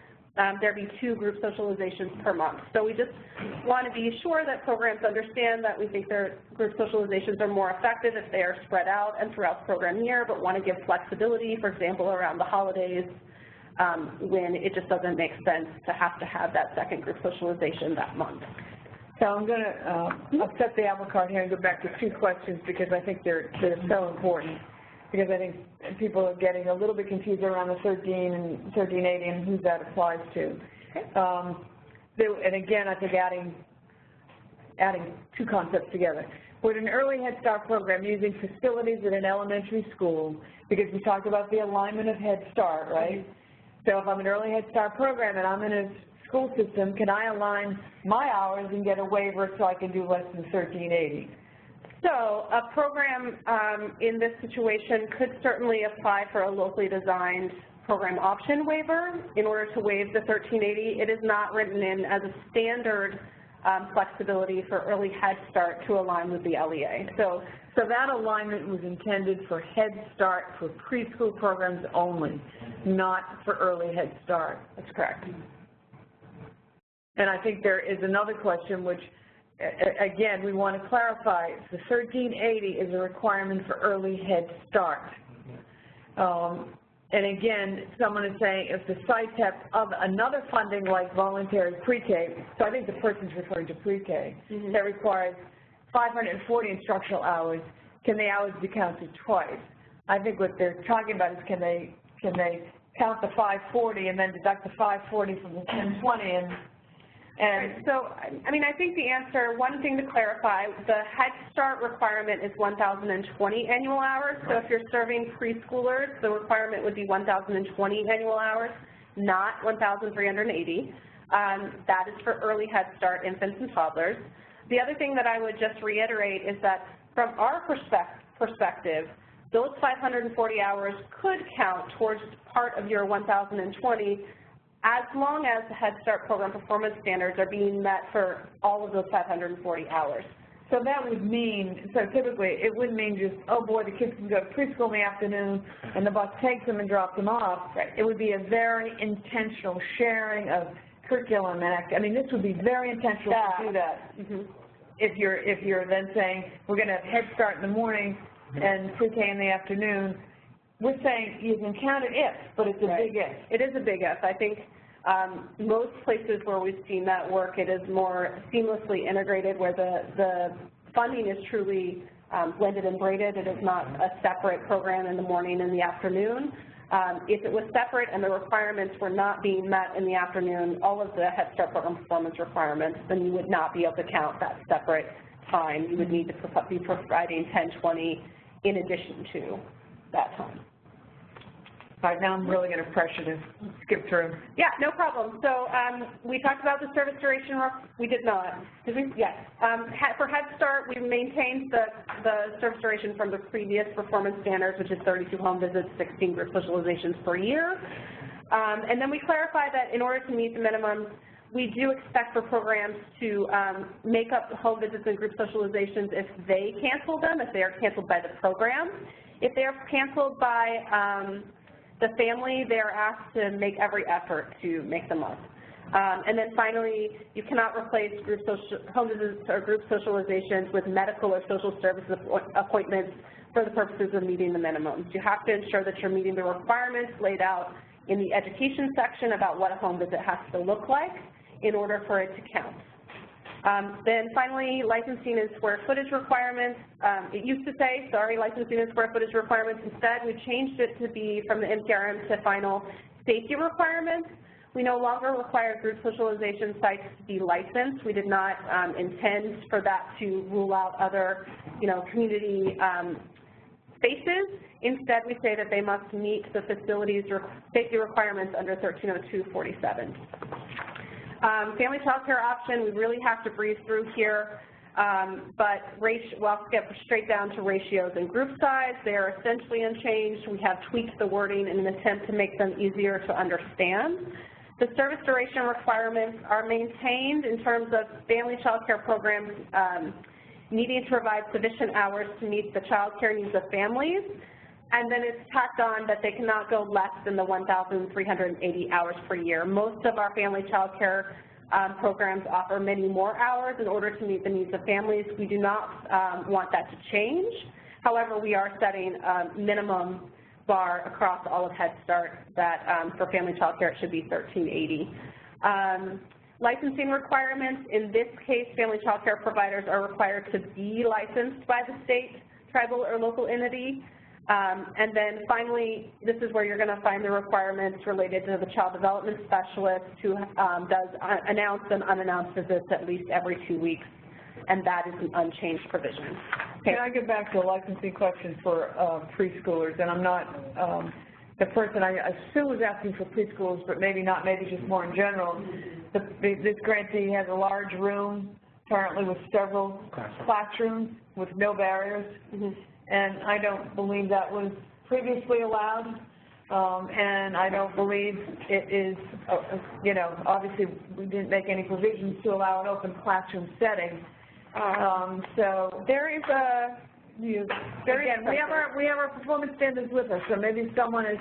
there be 2 group socializations per month. So we just want to be sure that programs understand that we think their group socializations are more effective if they are spread out and throughout the program year, but want to give flexibility, for example, around the holidays when it just doesn't make sense to have that second group socialization that month. So I'm going to upset the apple cart here and go back to 2 questions because I think they're so important. Because I think people are getting a little bit confused around the 13 and 1380 and who that applies to. And again, I think adding 2 concepts together. With an Early Head Start program using facilities at an elementary school, because we talked about the alignment of Head Start, right? So if I'm an Early Head Start program and I'm in a school system, can I align my hours and get a waiver so I can do less than 1380? So a program in this situation could certainly apply for a locally designed program option waiver in order to waive the 1380. It is not written in as a standard flexibility for Early Head Start to align with the LEA. So that alignment was intended for Head Start for preschool programs only, not for Early Head Start. That's correct. And I think there is another question which, again, we want to clarify. The 1380 is a requirement for Early Head Start. And again, someone is saying if the sites have another funding like voluntary pre-K, so I think the person's referring to pre-K, that requires 540 instructional hours, can the hours be counted twice? I think what they're talking about is can they count the 540 and then deduct the 540 from the 1020 and so, I mean, I think the answer, one thing to clarify, the Head Start requirement is 1,020 annual hours. So if you're serving preschoolers, the requirement would be 1,020 annual hours, not 1,380. That is for Early Head Start infants and toddlers. The other thing that I would just reiterate is that from our perspective, those 540 hours could count towards part of your 1,020 as long as the Head Start program performance standards are being met for all of those 540 hours. So that would mean, so typically it wouldn't mean just, oh boy, the kids can go to preschool in the afternoon and the bus takes them and drops them off. Right. It would be a very intentional sharing of curriculum and I mean, this would be very intentional to do that. If you're then saying we're going to have Head Start in the morning and pre-K in the afternoon, we're saying you can count it if, but it's a big if. It is a big if. I think most places where we've seen that work, it is more seamlessly integrated where the funding is truly blended and braided. It is not a separate program in the morning and the afternoon. If it was separate and the requirements were not being met in the afternoon, all of the Head Start program performance requirements, then you would not be able to count that separate time. You would need to be providing 1020 in addition to that time. All right, now I'm really going to pressure to skip through. Yeah, no problem. So we talked about the service duration. We did not. Did we? Yes. For Head Start, we maintained the service duration from the previous performance standards, which is 32 home visits, 16 group socializations per year. And then we clarify that in order to meet the minimums, we do expect for programs to make up home visits and group socializations if they cancel them, if they are canceled by the program. If they are canceled by the family, they are asked to make every effort to make them up. And then finally, you cannot replace home visits or group socializations with medical or social services appointments for the purposes of meeting the minimums. You have to ensure that you're meeting the requirements laid out in the education section about what a home visit has to look like in order for it to count. Then finally, licensing and square footage requirements. It used to say, sorry, licensing and square footage requirements. Instead, we changed it to be from the NPRM to final safety requirements. We no longer require group socialization sites to be licensed. We did not intend for that to rule out other, community spaces. Instead, we say that they must meet the facilities safety requirements under 1302-47. Family child care option, we really have to breeze through here, but we'll get straight down to ratios and group size. They are essentially unchanged. We have tweaked the wording in an attempt to make them easier to understand. The service duration requirements are maintained in terms of family child care programs needing to provide sufficient hours to meet the child care needs of families. And then it's tacked on that they cannot go less than the 1,380 hours per year. Most of our family child care programs offer many more hours in order to meet the needs of families. We do not want that to change. However, we are setting a minimum bar across all of Head Start that for family child care it should be 1,380. Licensing requirements, in this case, family child care providers are required to be licensed by the state, tribal, or local entity. And then finally, this is where you're going to find the requirements related to the child development specialist who does announced and unannounced visits at least every 2 weeks, and that is an unchanged provision. Can I get back to the licensing question for preschoolers? And I'm not the person I assume was asking for preschoolers, but maybe not, maybe just more in general. This grantee has a large room, apparently with several classrooms with no barriers. And I don't believe that was previously allowed, and I don't believe it is, obviously we didn't make any provisions to allow an open classroom setting. So there is we have our performance standards with us, so maybe someone has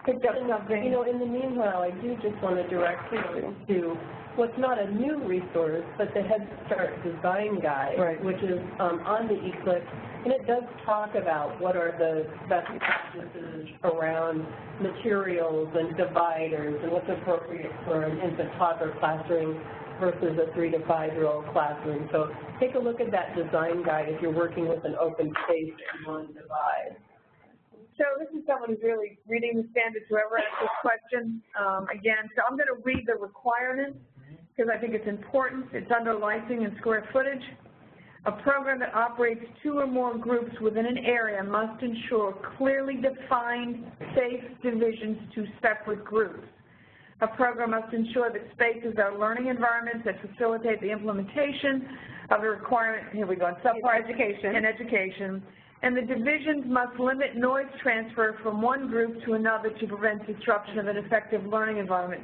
picked up something. In the meanwhile, I do just want to direct you to what's not a new resource, but the Head Start Design Guide, right, which is on the eClip. And it does talk about what are the best practices around materials and dividers and what's appropriate for an infant toddler classroom versus a 3 to 5-year-old classroom. So take a look at that design guide if you're working with an open space and one divide. So this is someone who's really reading the standards, whoever asked this question. Again, so I'm going to read the requirements because I think it's important. It's under licensing and square footage. A program that operates 2 or more groups within an area must ensure clearly defined, safe divisions to separate groups. A program must ensure that spaces are learning environments that facilitate the implementation of the requirement, here we go, in Subpart education. And the divisions must limit noise transfer from one group to another to prevent disruption of an effective learning environment.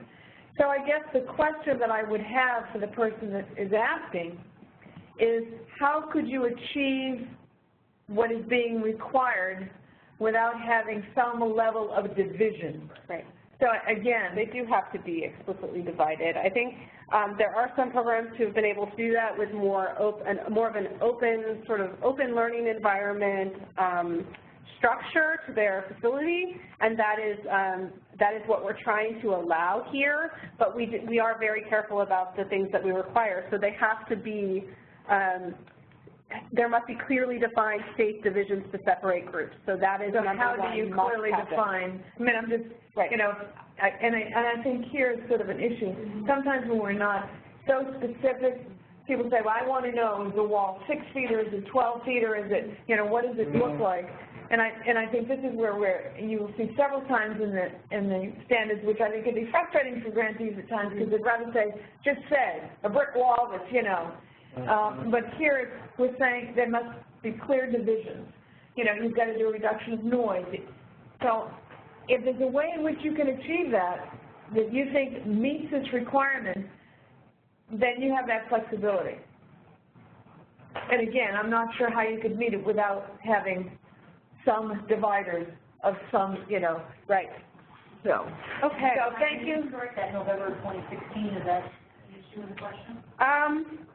So I guess the question that I would have for the person that is asking is how could you achieve what is being required without having some level of division? Right. So again, they do have to be explicitly divided. I think there are some programs who have been able to do that with more of an open learning environment structure to their facility, and that is what we're trying to allow here. But we are very careful about the things that we require. So they have to be there must be clearly defined safe divisions to separate groups. So that is number one. How do you clearly define? I mean, I'm just, and I think here is sort of an issue. Sometimes when we're not so specific, people say, well, I want to know, is the wall 6 feet or is it 12 feet or is it, what does it look like? And I think this is where you will see several times in the standards, which I think can be frustrating for grantees at times because they'd rather say, just say, a brick wall that's, but here we're saying there must be clear divisions. You've got to do a reduction of noise. So if there's a way in which you can achieve that, that you think meets this requirement, then you have that flexibility. And again, I'm not sure how you could meet it without having some dividers of some, you know. Right. So, okay. So thank you. Correct, that November 2016, is that the issue of the question?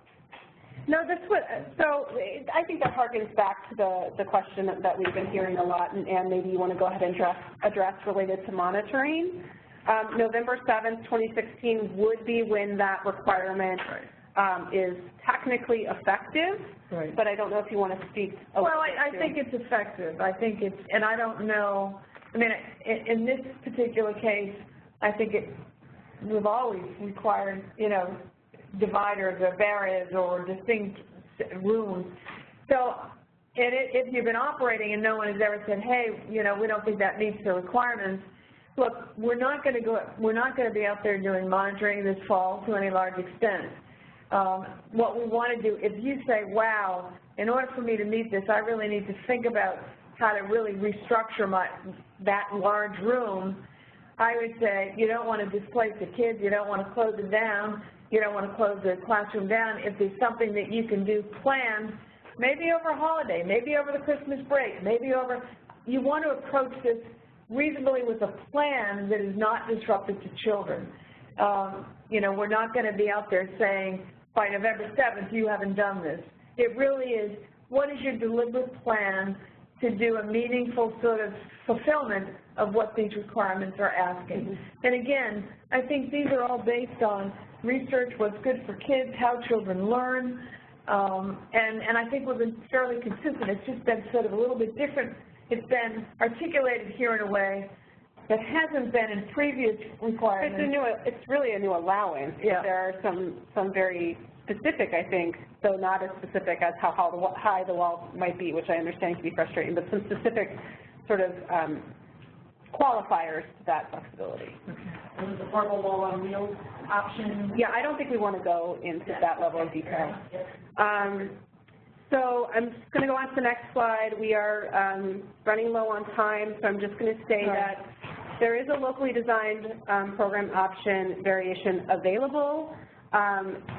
No, this was, so I think that harkens back to the question that we've been hearing a lot, and maybe you want to go ahead and address related to monitoring. November 7th, 2016 would be when that requirement is technically effective, but I don't know if you want to speak. Well, I think it's effective. I think it's, and I don't know, I mean, in this particular case, I think we've always required, you know, dividers or barriers or distinct rooms. So if you've been operating and no one has ever said, hey, you know, we don't think that meets the requirements, look, we're not going to be out there doing monitoring this fall to any large extent. What we want to do, if you say, wow, in order for me to meet this, I really need to think about how to really restructure that large room, I would say you don't want to displace the kids, you don't want to close it down, you don't want to close the classroom down. If there's something that you can do planned, maybe over holiday, maybe over the Christmas break, maybe over, you want to approach this reasonably with a plan that is not disruptive to children. You know, we're not going to be out there saying, by November 7th, you haven't done this. It really is, what is your deliberate plan to do a meaningful sort of fulfillment of what these requirements are asking? And again, I think these are all based on research, what's good for kids, how children learn, and I think we've been fairly consistent. It's just been sort of a little bit different. It's been articulated here in a way that hasn't been in previous requirements. It's really a new allowance. Yeah. There are some very specific, I think, though not as specific as how high the wall might be, which I understand can be frustrating, but some specific sort of qualifiers to that flexibility. Okay. And the portable wall on wheels option? Yeah, I don't think we want to go into that level of detail. So I'm just going to go on to the next slide. We are running low on time, so I'm just going to say that there is a locally designed program option variation available.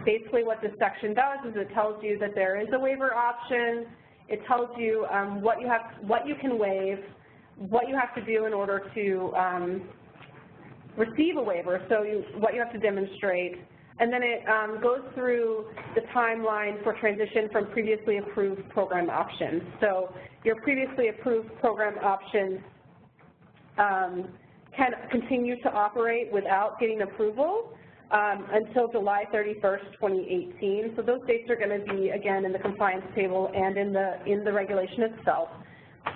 Basically what this section does is it tells you that there is a waiver option. It tells you what you can waive, what you have to do in order to receive a waiver, so what you have to demonstrate, and then it goes through the timeline for transition from previously approved program options. So your previously approved program options can continue to operate without getting approval until July 31st, 2018. So those dates are going to be, again, in the compliance table and in the regulation itself.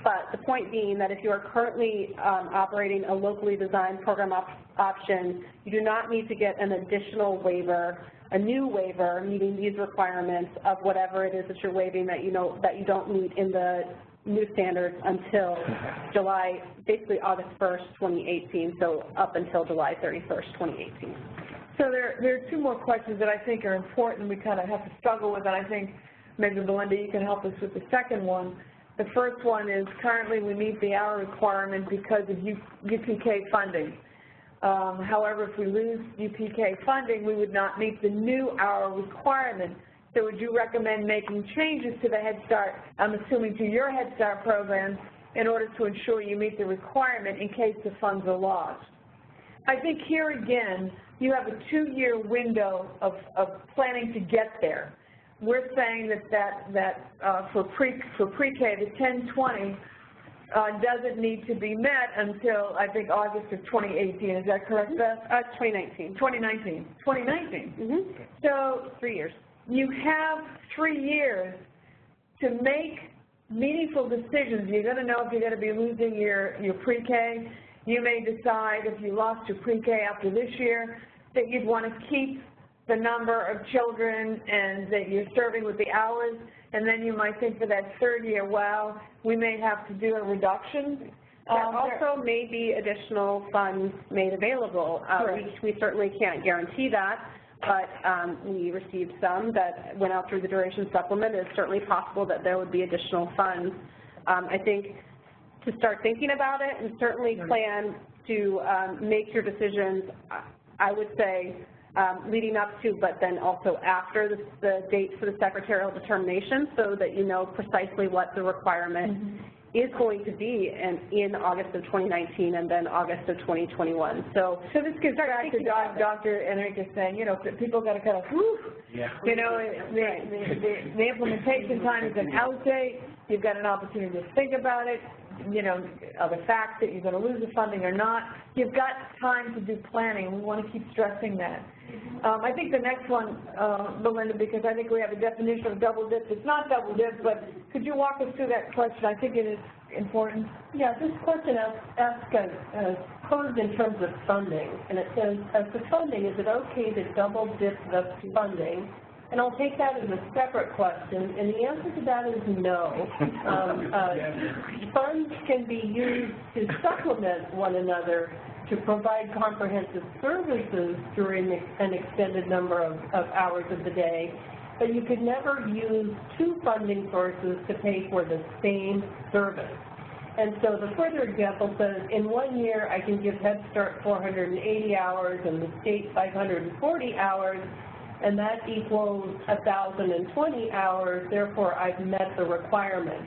But the point being that if you are currently operating a locally designed program option, you do not need to get an additional waiver, a new waiver meeting these requirements of whatever it is that you're waiving that you don't meet in the new standards until basically August 1st, 2018, so up until July 31st, 2018. So there are two more questions that I think are important we kind of have to struggle with, and I think maybe Belinda, you can help us with the second one. The first one is currently we meet the hour requirement because of UPK funding. However, if we lose UPK funding, we would not meet the new hour requirement. So would you recommend making changes to the Head Start, I'm assuming to your Head Start program, in order to ensure you meet the requirement in case the funds are lost? I think here again, you have a 2-year window of planning to get there. We're saying that for pre-K, the 1020 doesn't need to be met until, I think, August of 2018. Is that correct, Beth? 2019. 2019. 2019. Mm-hmm. So 3 years. You have 3 years to make meaningful decisions. You're going to know if you're going to be losing your pre-K. You may decide if you lost your pre-K after this year that you'd want to keep the number of children and that you're serving with the hours, and then you might think for that third year, well, we may have to do a reduction. There also may be additional funds made available. We certainly can't guarantee that, but we received some that went out through the duration supplement. It's certainly possible that there would be additional funds. I think to start thinking about it and certainly plan to make your decisions, I would say, leading up to, but then also after the date for the secretarial determination, so that you know precisely what the requirement is going to be in August of 2019 and then August of 2021. So this gets back to Dr. Enrique saying, you know, people got to kind of, whew, you know, the implementation time is an out date. You've got an opportunity to think about it. You know, the fact that you're going to lose the funding or not. You've got time to do planning. We want to keep stressing that. I think the next one, Belinda, because I think we have a definition of double dip. It's not double dip, but could you walk us through that question? I think it is important. Yeah, this question asks posed in terms of funding, and it says, as to funding, is it okay to double dip the funding? And I'll take that as a separate question, and the answer to that is no. Funds can be used to supplement one another to provide comprehensive services during an extended number of hours of the day, but you could never use two funding sources to pay for the same service. And so the further example says, in 1 year I can give Head Start 480 hours and the state 540 hours, and that equals 1,020 hours, therefore I've met the requirement.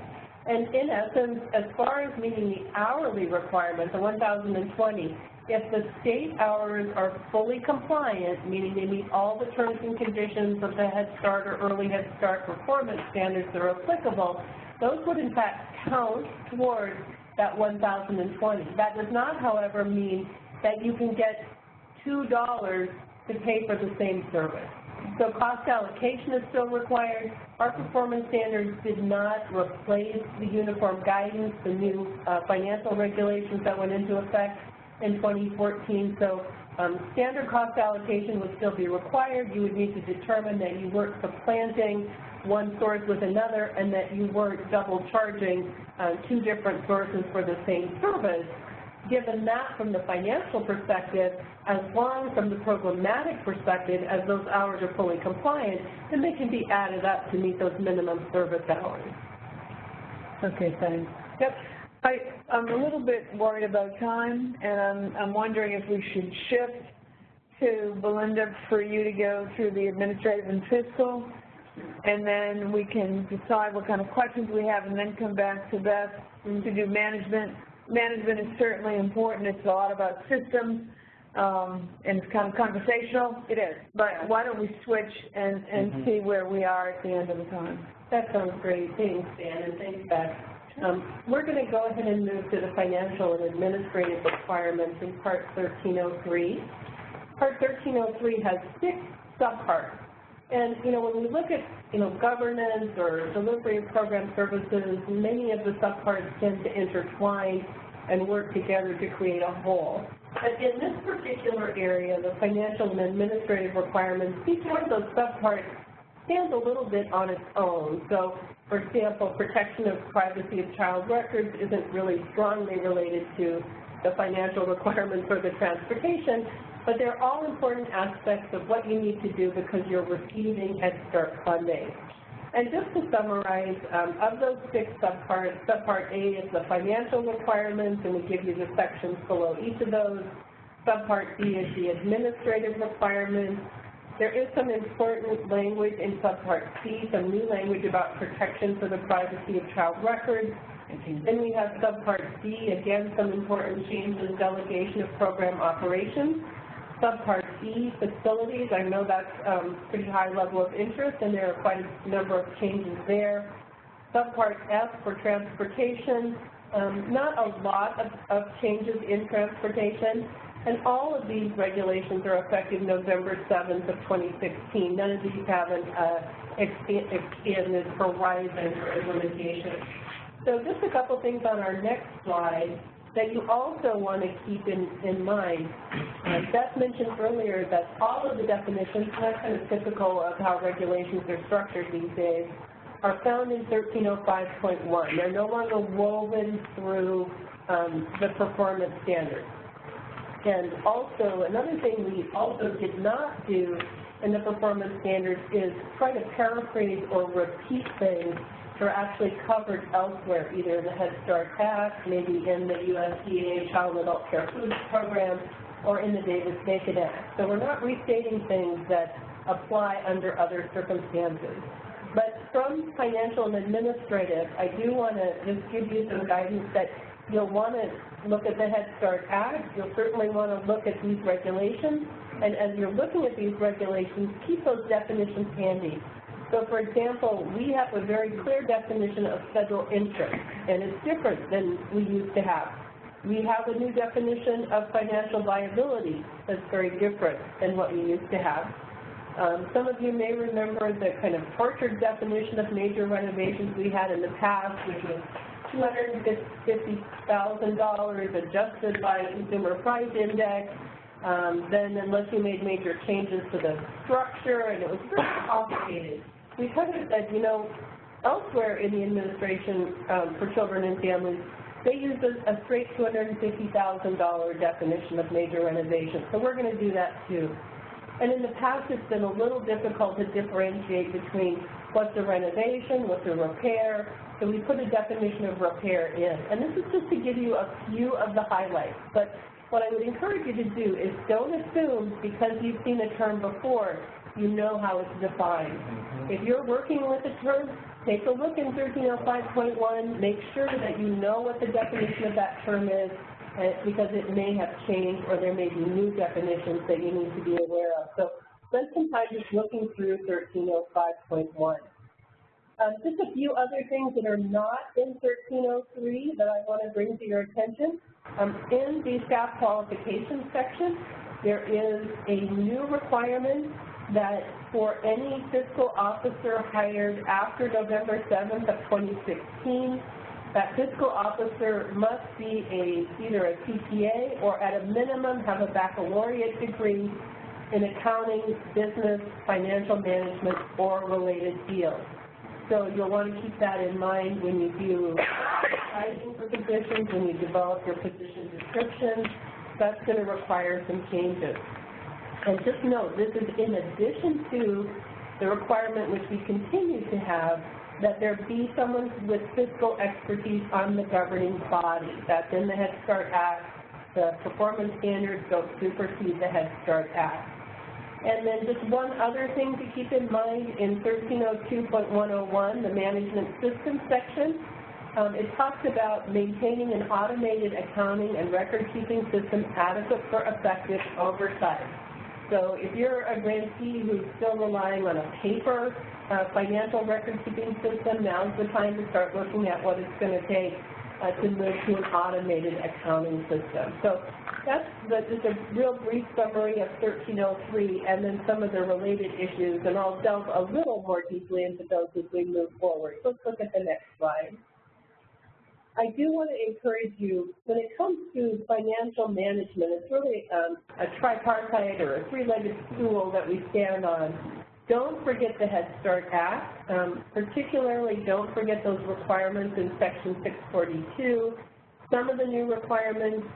And in essence, as far as meeting the hourly requirement, the 1,020, if the state hours are fully compliant, meaning they meet all the terms and conditions of the Head Start or Early Head Start performance standards that are applicable, those would in fact count towards that 1,020. That does not, however, mean that you can get $2 to pay for the same service. So cost allocation is still required. Our performance standards did not replace the uniform guidance, the new financial regulations that went into effect in 2014. So standard cost allocation would still be required. You would need to determine that you weren't supplanting one source with another and that you weren't double charging two different sources for the same service. Given that from the financial perspective, as long from the programmatic perspective, as those hours are fully compliant, then they can be added up to meet those minimum service hours. Okay, thanks. Yep. I'm a little bit worried about time, and I'm wondering if we should shift to Belinda for you to go through the administrative and fiscal, and then we can decide what kind of questions we have, and then come back to Beth to do management. Management is certainly important. It's a lot about systems, and it's kind of conversational. It is. But why don't we switch and see where we are at the end of the time? That sounds great. Thanks, Dan, and thanks, Beth. We're going to go ahead and move to the financial and administrative requirements in Part 1303. Part 1303 has 6 subparts. And, you know, when we look at, you know, governance or delivery of program services, many of the subparts tend to intertwine and work together to create a whole. But in this particular area, the financial and administrative requirements, each one of those subparts stands a little bit on its own. So, for example, protection of privacy of child records isn't really strongly related to the financial requirements for the transportation, but they're all important aspects of what you need to do because you're receiving Head Start funding. And just to summarize, of those 6 subparts, Subpart A is the financial requirements, and we give you the sections below each of those. Subpart B is the administrative requirements. There is some important language in Subpart C, some new language about protection for the privacy of child records. Then we have Subpart D, again, some important changes, delegation of program operations. Subpart E, facilities, I know that's pretty high level of interest, and there are quite a number of changes there. Subpart F for transportation, not a lot of changes in transportation, and all of these regulations are effective November 7th of 2016. None of these have an extended horizon for implementation. So just a couple things on our next slide that you also want to keep in mind. Beth mentioned earlier that all of the definitions, and that's kind of typical of how regulations are structured these days, are found in 1305.1. They're no longer woven through the performance standards. And also, another thing we also did not do in the performance standards is try to paraphrase or repeat things that are actually covered elsewhere, either in the Head Start Act, maybe in the USDA Child and Adult Care Food Program, or in the Davis-Bacon Act. So we're not restating things that apply under other circumstances. But from financial and administrative, I do want to just give you some guidance that you'll want to look at the Head Start Act. You'll certainly want to look at these regulations. And as you're looking at these regulations, keep those definitions handy. So, for example, we have a very clear definition of federal interest, and it's different than we used to have. We have a new definition of financial viability that's very different than what we used to have. Some of you may remember the kind of tortured definition of major renovations we had in the past, which was $250,000 adjusted by Consumer Price Index. Then unless you made major changes to the structure, and it was very complicated. We kind of said, you know, elsewhere in the administration for children and families, they use a straight $250,000 definition of major renovation. So we're going to do that too. And in the past, it's been a little difficult to differentiate between what's a renovation, what's a repair. So we put a definition of repair in. And this is just to give you a few of the highlights. But what I would encourage you to do is don't assume because you've seen a term before, you know how it's defined. If you're working with a term, take a look in 1305.1, make sure that you know what the definition of that term is, because it may have changed or there may be new definitions that you need to be aware of. So spend some time just looking through 1305.1. Just a few other things that are not in 1303 that I want to bring to your attention. In the staff qualifications section, there is a new requirement that for any fiscal officer hired after November 7th of 2016, that fiscal officer must be either a CPA or at a minimum have a baccalaureate degree in accounting, business, financial management, or related fields. So you'll want to keep that in mind when you do advertising for positions, when you develop your position description. That's going to require some changes. And just note, this is in addition to the requirement which we continue to have that there be someone with fiscal expertise on the governing body. That's in the Head Start Act. The performance standards don't supersede the Head Start Act. And then just one other thing to keep in mind in 1302.101, the management system section, it talks about maintaining an automated accounting and record-keeping system adequate for effective oversight. So if you're a grantee who's still relying on a paper financial record-keeping system, now's the time to start looking at what it's going to take to move to an automated accounting system. So that's just a real brief summary of 1303 and then some of the related issues, and I'll delve a little more deeply into those as we move forward. Let's look at the next slide. I do want to encourage you, when it comes to financial management, it's really a tripartite or a three-legged stool that we stand on. Don't forget the Head Start Act. Particularly, don't forget those requirements in Section 642. Some of the new requirements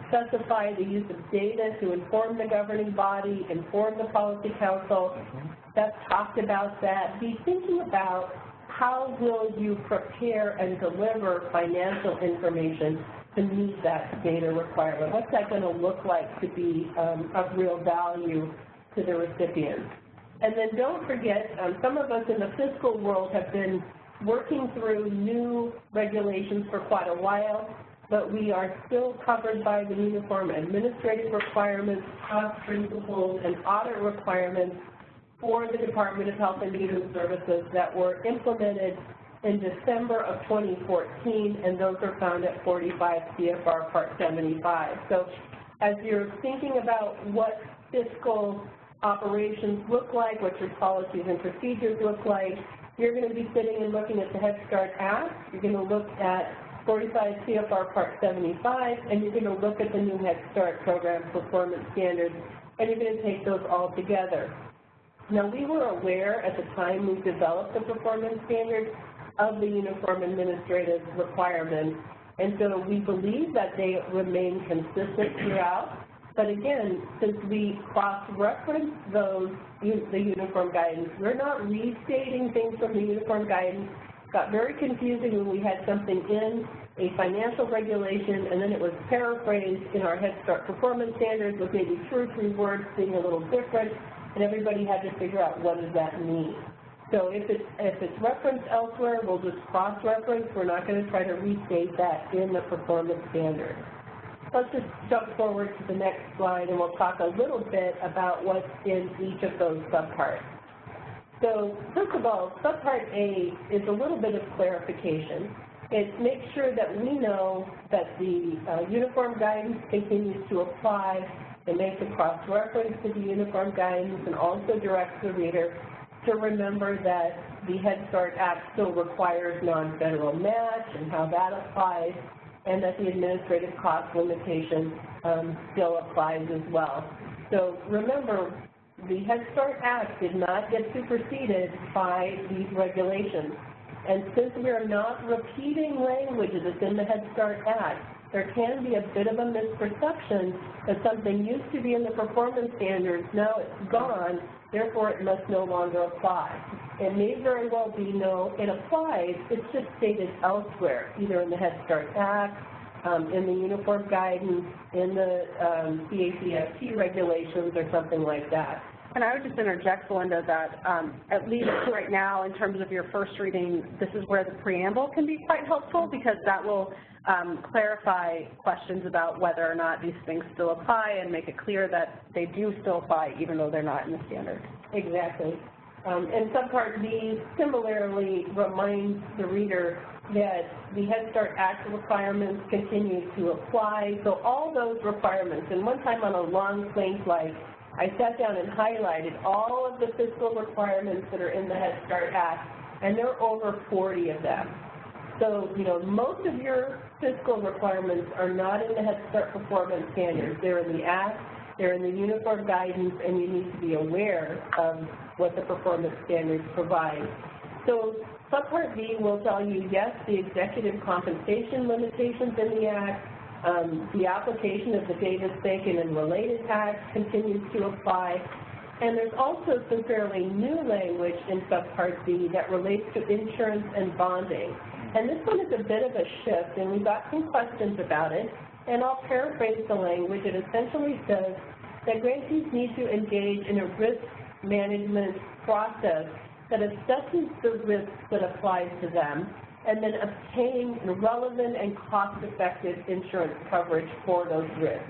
specify the use of data to inform the governing body, inform the policy council. That's talked about that. Be thinking about how will you prepare and deliver financial information to meet that data requirement? What's that going to look like to be of real value to the recipients? And then don't forget, some of us in the fiscal world have been working through new regulations for quite a while, but we are still covered by the uniform administrative requirements, cost principles, and audit requirements for the Department of Health and Human Services that were implemented in December of 2014, and those are found at 45 CFR Part 75. So as you're thinking about what fiscal operations look like, what your policies and procedures look like, you're going to be sitting and looking at the Head Start Act, you're going to look at 45 CFR Part 75, and you're going to look at the new Head Start program performance standards, and you're going to take those all together. Now, we were aware at the time we developed the performance standards of the uniform administrative requirements, and so we believe that they remain consistent throughout. But again, since we cross-reference the uniform guidance, we're not restating things from the uniform guidance. It got very confusing when we had something in a financial regulation and then it was paraphrased in our Head Start performance standards with maybe 2 or 3 words being a little different, and everybody had to figure out what does that mean. So if it's referenced elsewhere, we'll just cross-reference. We're not going to try to restate that in the performance standard. Let's just jump forward to the next slide, and we'll talk a little bit about what's in each of those subparts. So first of all, Subpart A is a little bit of clarification. It makes sure that we know that the uniform guidance continues to apply. It makes a cross-reference to the uniform guidance and also directs the reader to remember that the Head Start Act still requires non-federal match and how that applies, and that the administrative cost limitation still applies as well. So remember, the Head Start Act did not get superseded by these regulations. And since we are not repeating language that's in the Head Start Act, there can be a bit of a misperception that something used to be in the performance standards, now it's gone, therefore it must no longer apply. It may very well be no, it applies, it's just stated elsewhere, either in the Head Start Act, in the uniform guidance, in the CACFT regulations, or something like that. And I would just interject, Belinda, that at least right now, in terms of your first reading, this is where the preamble can be quite helpful, because that will clarify questions about whether or not these things still apply and make it clear that they do still apply even though they're not in the standard. Exactly. And Subpart B similarly reminds the reader that the Head Start Act requirements continue to apply. So all those requirements, and one time on a long plane flight, I sat down and highlighted all of the fiscal requirements that are in the Head Start Act, and there are over 40 of them. So, you know, most of your fiscal requirements are not in the Head Start performance standards. They're in the Act, they're in the uniform guidance, and you need to be aware of what the performance standards provide. So Subpart B will tell you, yes, the executive compensation limitations in the Act, the application of the Davis-Bacon and related acts continues to apply, and there's also some fairly new language in Subpart B that relates to insurance and bonding. And this one is a bit of a shift, and we got some questions about it, and I'll paraphrase the language. It essentially says that grantees need to engage in a risk management process that assesses the risks that apply to them, and then obtain relevant and cost-effective insurance coverage for those risks.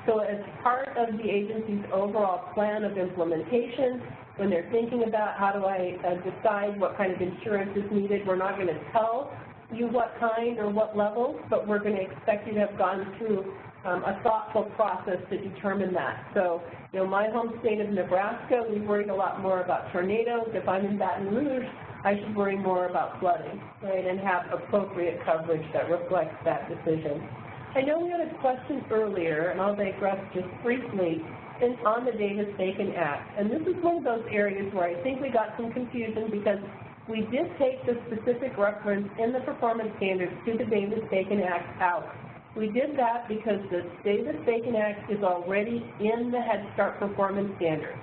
So as part of the agency's overall plan of implementation, when they're thinking about how do I decide what kind of insurance is needed, we're not going to tell you what kind or what level, but we're going to expect you to have gone through a thoughtful process to determine that. So, you know, my home state of Nebraska, we worried a lot more about tornadoes. If I'm in Baton Rouge, I should worry more about flooding, right, and have appropriate coverage that reflects that decision. I know we had a question earlier, and I'll digress just briefly, on the Davis-Bacon Act. And this is one of those areas where I think we got some confusion because we did take the specific reference in the performance standards to the Davis-Bacon Act out. We did that because the Davis-Bacon Act is already in the Head Start performance standards,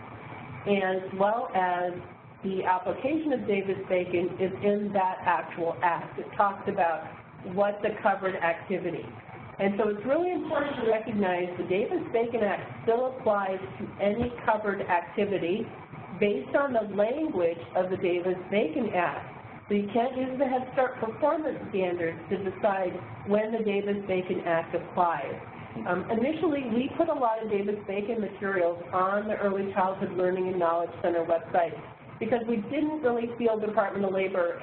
as well as the application of Davis-Bacon is in that actual act. It talks about what's a covered activity. And so it's really important to recognize the Davis-Bacon Act still applies to any covered activity based on the language of the Davis-Bacon Act. So you can't use the Head Start performance standards to decide when the Davis-Bacon Act applies. Initially, we put a lot of Davis-Bacon materials on the Early Childhood Learning and Knowledge Center website because we didn't really feel the Department of Labor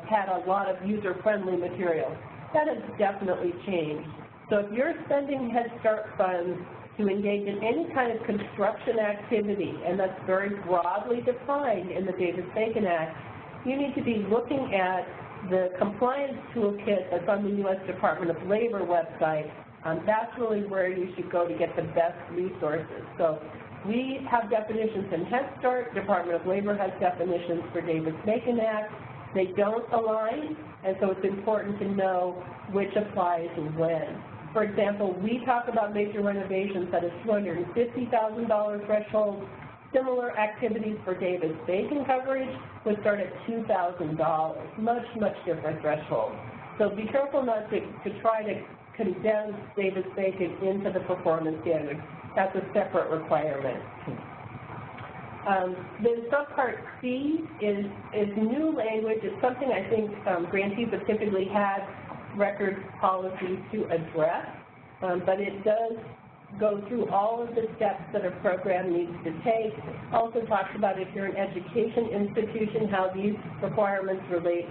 had a lot of user-friendly materials. That has definitely changed. So if you're spending Head Start funds to engage in any kind of construction activity, and that's very broadly defined in the Davis-Bacon Act, you need to be looking at the compliance toolkit that's on the U.S. Department of Labor website. That's really where you should go to get the best resources. So we have definitions in Head Start. Department of Labor has definitions for Davis-Bacon Act. They don't align, and so it's important to know which applies and when. For example, we talk about major renovations at a $250,000 threshold. Similar activities for Davis-Bacon coverage would start at $2,000, much, much different threshold. So be careful not to try to condense Davis-Bacon into the performance standard. That's a separate requirement. The Subpart C is new language. It's something I think grantees have typically had record policies to address, but it does go through all of the steps that a program needs to take. Also talks about if you're an education institution, how these requirements relate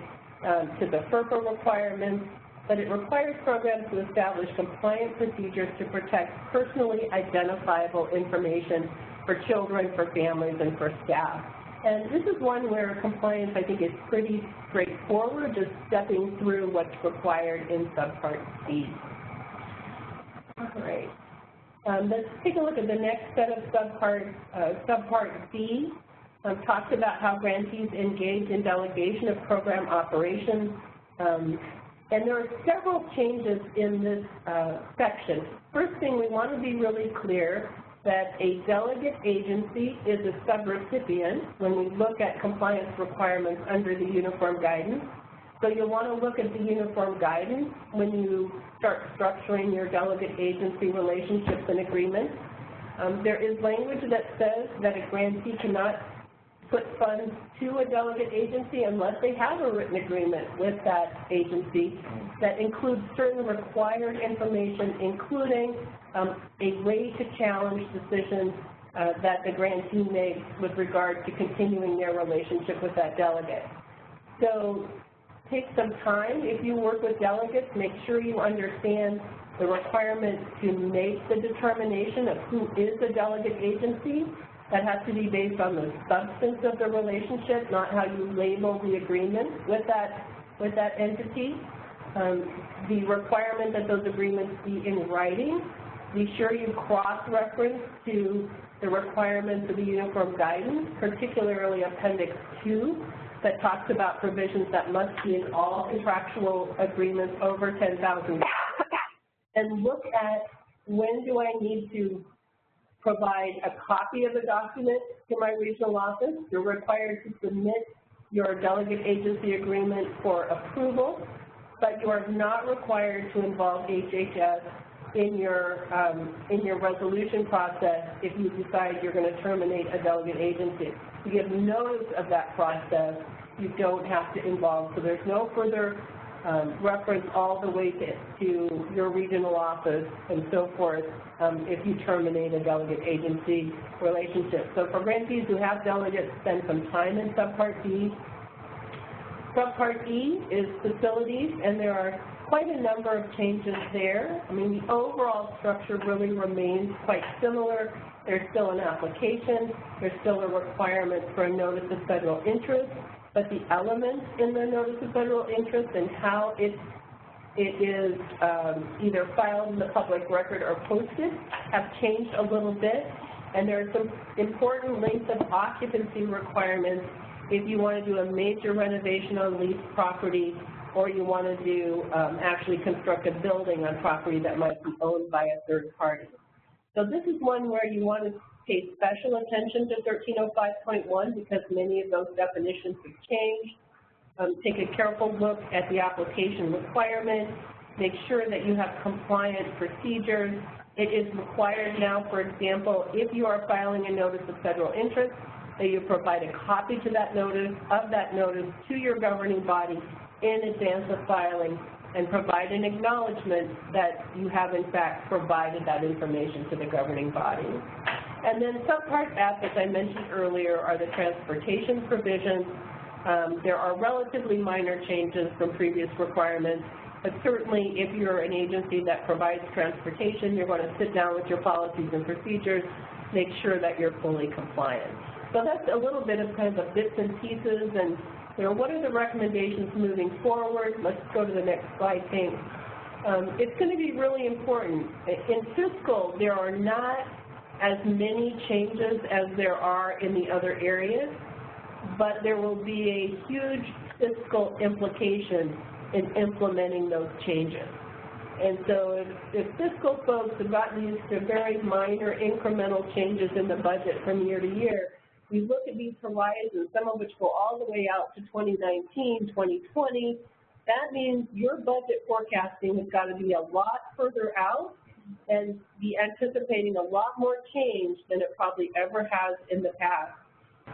to the FERPA requirements, but it requires programs to establish compliant procedures to protect personally identifiable information for children, for families, and for staff. And this is one where compliance, I think, is pretty straightforward, just stepping through what's required in Subpart C. All right. Let's take a look at the next set of Subpart B. Talks about how grantees engage in delegation of program operations. And there are several changes in this section. First thing, we want to be really clear that a delegate agency is a subrecipient when we look at compliance requirements under the uniform guidance. So you'll want to look at the uniform guidance when you start structuring your delegate agency relationships and agreements. There is language that says that a grantee cannot put funds to a delegate agency unless they have a written agreement with that agency that includes certain required information, including a way to challenge decisions that the grantee makes with regard to continuing their relationship with that delegate. So take some time. If you work with delegates, make sure you understand the requirements to make the determination of who is a delegate agency. That has to be based on the substance of the relationship, not how you label the agreement with that entity. The requirement that those agreements be in writing. Be sure you cross-reference to the requirements of the uniform guidance, particularly Appendix 2, that talks about provisions that must be in all contractual agreements over $10,000. And look at when do I need to provide a copy of the document to my regional office. You're required to submit your delegate agency agreement for approval, but you are not required to involve HHS in your resolution process if you decide you're going to terminate a delegate agency. To give notice of that process, you don't have to involve. So there's no further reference all the way to your regional office and so forth if you terminate a delegate agency relationship. So for grantees who have delegates, spend some time in Subpart D. Subpart E is facilities, and there are quite a number of changes there. I mean, the overall structure really remains quite similar. There's still an application. There's still a requirement for a notice of federal interest, but the elements in the notice of federal interest and how it is either filed in the public record or posted have changed a little bit, and there are some important length of occupancy requirements if you want to do a major renovation on leased property, or you want to do actually construct a building on property that might be owned by a third party. So this is one where you want to pay special attention to 1305.1 because many of those definitions have changed. Take a careful look at the application requirements. Make sure that you have compliant procedures. It is required now, for example, if you are filing a notice of federal interest, that you provide a copy to that notice, to your governing body in advance of filing, and provide an acknowledgement that you have in fact provided that information to the governing body. And then Subpart F, as I mentioned earlier, are the transportation provisions. There are relatively minor changes from previous requirements, but certainly if you're an agency that provides transportation, you're going to sit down with your policies and procedures, make sure that you're fully compliant. So that's a little bit of kind of the bits and pieces, and what are the recommendations moving forward? Let's go to the next slide, thanks. It's going to be really important. In Fiscal, there are not as many changes as there are in the other areas, but there will be a huge fiscal implication in implementing those changes. And so if fiscal folks have gotten used to very minor incremental changes in the budget from year to year, we look at these horizons, some of which go all the way out to 2019, 2020. That means your budget forecasting has got to be a lot further out and be anticipating a lot more change than it probably ever has in the past.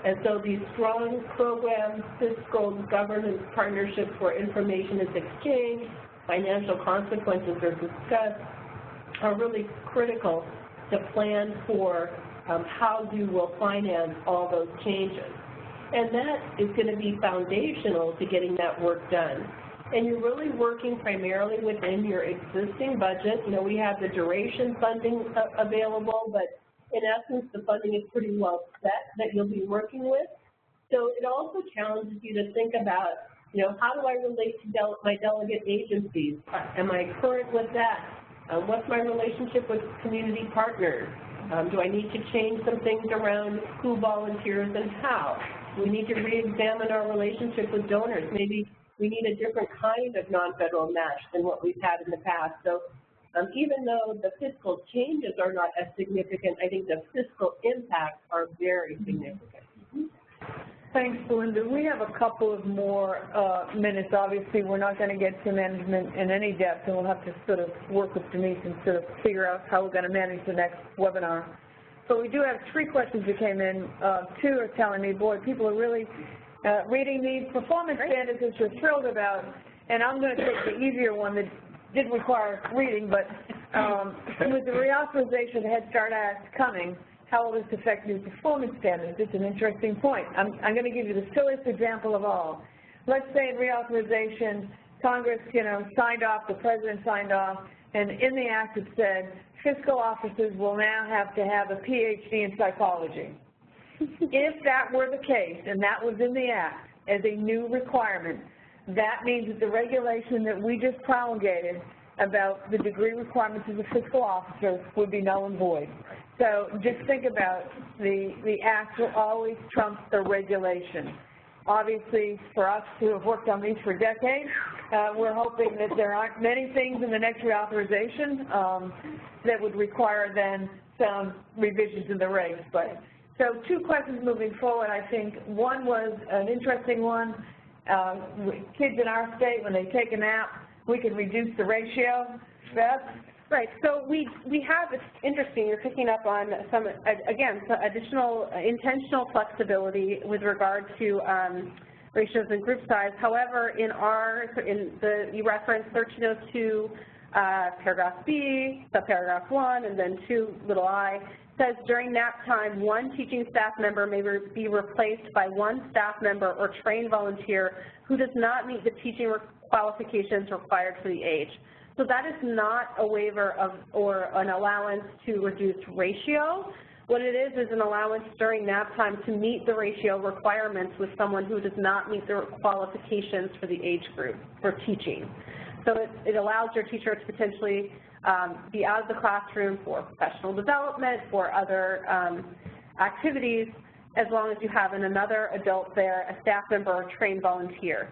And so these strong programs, fiscal governance partnerships where information is exchanged, financial consequences are discussed, are really critical to plan for how you will finance all those changes. And that is going to be foundational to getting that work done. And you're really working primarily within your existing budget. You know, we have the duration funding available, but in essence, the funding is pretty well set that you'll be working with. So it also challenges you to think about, you know, how do I relate to my delegate agencies? Am I current with that? What's my relationship with community partners? Do I need to change some things around who volunteers and how? We need to re-examine our relationship with donors. Maybe we need a different kind of non-federal match than what we've had in the past. So even though the fiscal changes are not as significant, I think the fiscal impacts are very significant. Thanks, Belinda. We have a couple of more minutes. Obviously, we're not going to get to management in any depth, and we'll have to sort of work with Denise and sort of figure out how we're going to manage the next webinar. But we do have 3 questions that came in. 2 are telling me, boy, people are really reading these performance standards, which we're thrilled about. And I'm going to take the easier one that did require reading, but with the reauthorization of the Head Start Act coming, how will this affect new performance standards? It's an interesting point. I'm going to give you the silliest example of all. Let's say in reauthorization, Congress, signed off, the President signed off, and in the Act it said fiscal officers will now have to have a PhD in psychology. If that were the case, and that was in the Act as a new requirement, that means that the regulation that we just promulgated about the degree requirements of the fiscal officer would be null and void. So just think about the Act will always trump the regulation. Obviously, for us who have worked on these for decades, we're hoping that there aren't many things in the next reauthorization that would require then some revisions in the regs. But so 2 questions moving forward, I think. One was an interesting one. Kids in our state, when they take a nap, we can reduce the ratio. Beth? Right. So we have, it's interesting, you're picking up on some, again, some additional intentional flexibility with regard to ratios and group size. However, you referenced 1302, paragraph B, subparagraph 1, and then 2i, says during nap time, 1 teaching staff member may be replaced by 1 staff member or trained volunteer who does not meet the teaching qualifications required for the age. So that is not a waiver or an allowance to reduce ratio. What it is an allowance during nap time to meet the ratio requirements with someone who does not meet the qualifications for the age group for teaching. So it allows your teacher to potentially be out of the classroom for professional development, for other activities, as long as you have another adult there, a staff member or trained volunteer,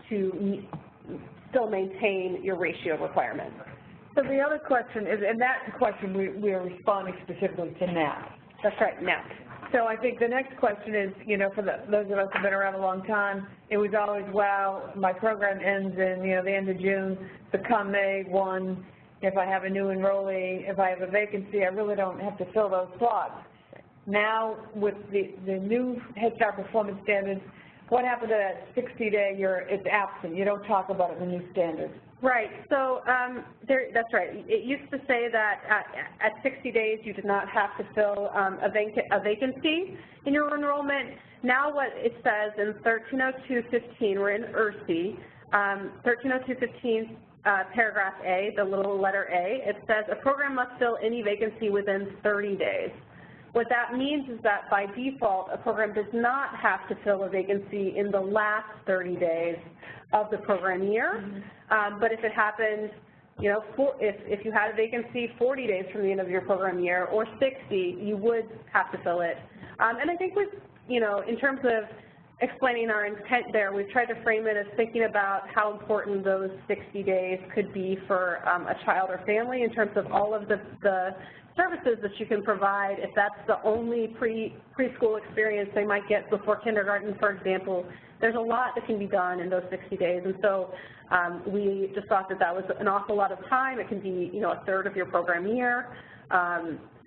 to still maintain your ratio requirements. So the other question is, and that question we are responding specifically to NAP. That's right, NAP. So I think the next question is, for those of us who have been around a long time, it was always, wow, my program ends in, the end of June, so come May 1, if I have a new enrollee, if I have a vacancy, I really don't have to fill those slots. Now, with the new Head Start performance standards, what happened to that 60-day, it's absent, you don't talk about it in the new standards? Right, so that's right. It used to say that at 60 days you did not have to fill a vacancy in your enrollment. Now what it says in 1302.15, we're in ERC, 1302.15 paragraph A, the little letter A, it says a program must fill any vacancy within 30 days. What that means is that by default, a program does not have to fill a vacancy in the last 30 days of the program year. But if it happens, if you had a vacancy 40 days from the end of your program year or 60, you would have to fill it. And I think with, in terms of explaining our intent there, we've tried to frame it as thinking about how important those 60 days could be for a child or family in terms of all of the services that you can provide. If that's the only preschool experience they might get before kindergarten, for example, there's a lot that can be done in those 60 days. And so we just thought that that was an awful lot of time. It can be, you know, a third of your program year.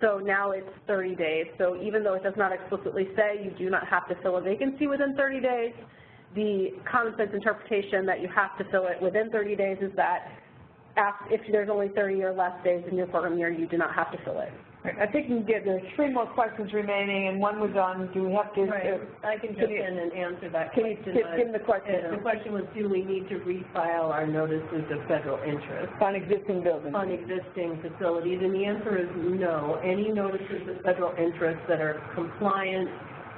So now it's 30 days. So even though it does not explicitly say you do not have to fill a vacancy within 30 days, the common sense interpretation that you have to fill it within 30 days is that if there's only 30 or less days in your program year, you do not have to fill it. I think there's 3 more questions remaining, and one was on, do we have to? Right. I can jump in and answer that question. Can you give them the question? The question was, do we need to refile our notices of federal interest? On existing buildings. On existing facilities, and the answer is no. Any notices of federal interest that are compliant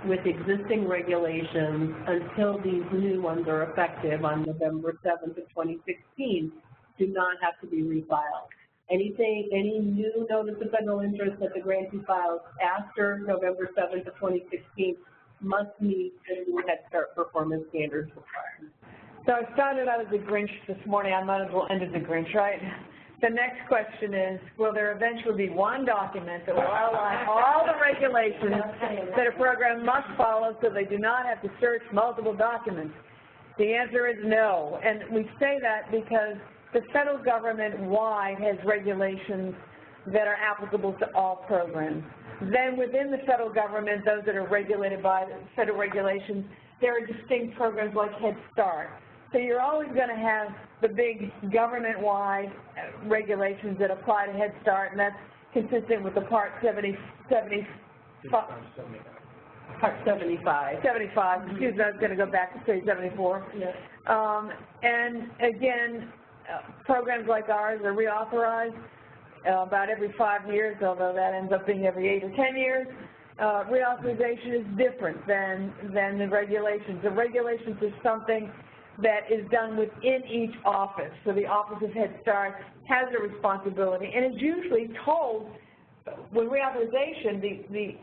with existing regulations until these new ones are effective on November 7th of 2016 do not have to be refiled. Any new notice of federal interest that the grantee files after November 7th of 2016 must meet the new Head Start performance standards requirements. So I started out as a Grinch this morning. I might as well end as a Grinch, right? The next question is, will there eventually be one document that will outline all the regulations that a program must follow so they do not have to search multiple documents? The answer is no. And we say that because the federal government-wide has regulations that are applicable to all programs. Then within the federal government, those that are regulated by federal regulations, there are distinct programs like Head Start. So you're always going to have the big government-wide regulations that apply to Head Start, and that's consistent with the Part 75. Part 75. 75. Excuse me, I was going to go back to say 74. Yes. And again, programs like ours are reauthorized about every 5 years, although that ends up being every 8 or 10 years. Reauthorization is different than the regulations. The regulations is something that is done within each office. So the Office of Head Start has a responsibility, and it's usually told, when reauthorization,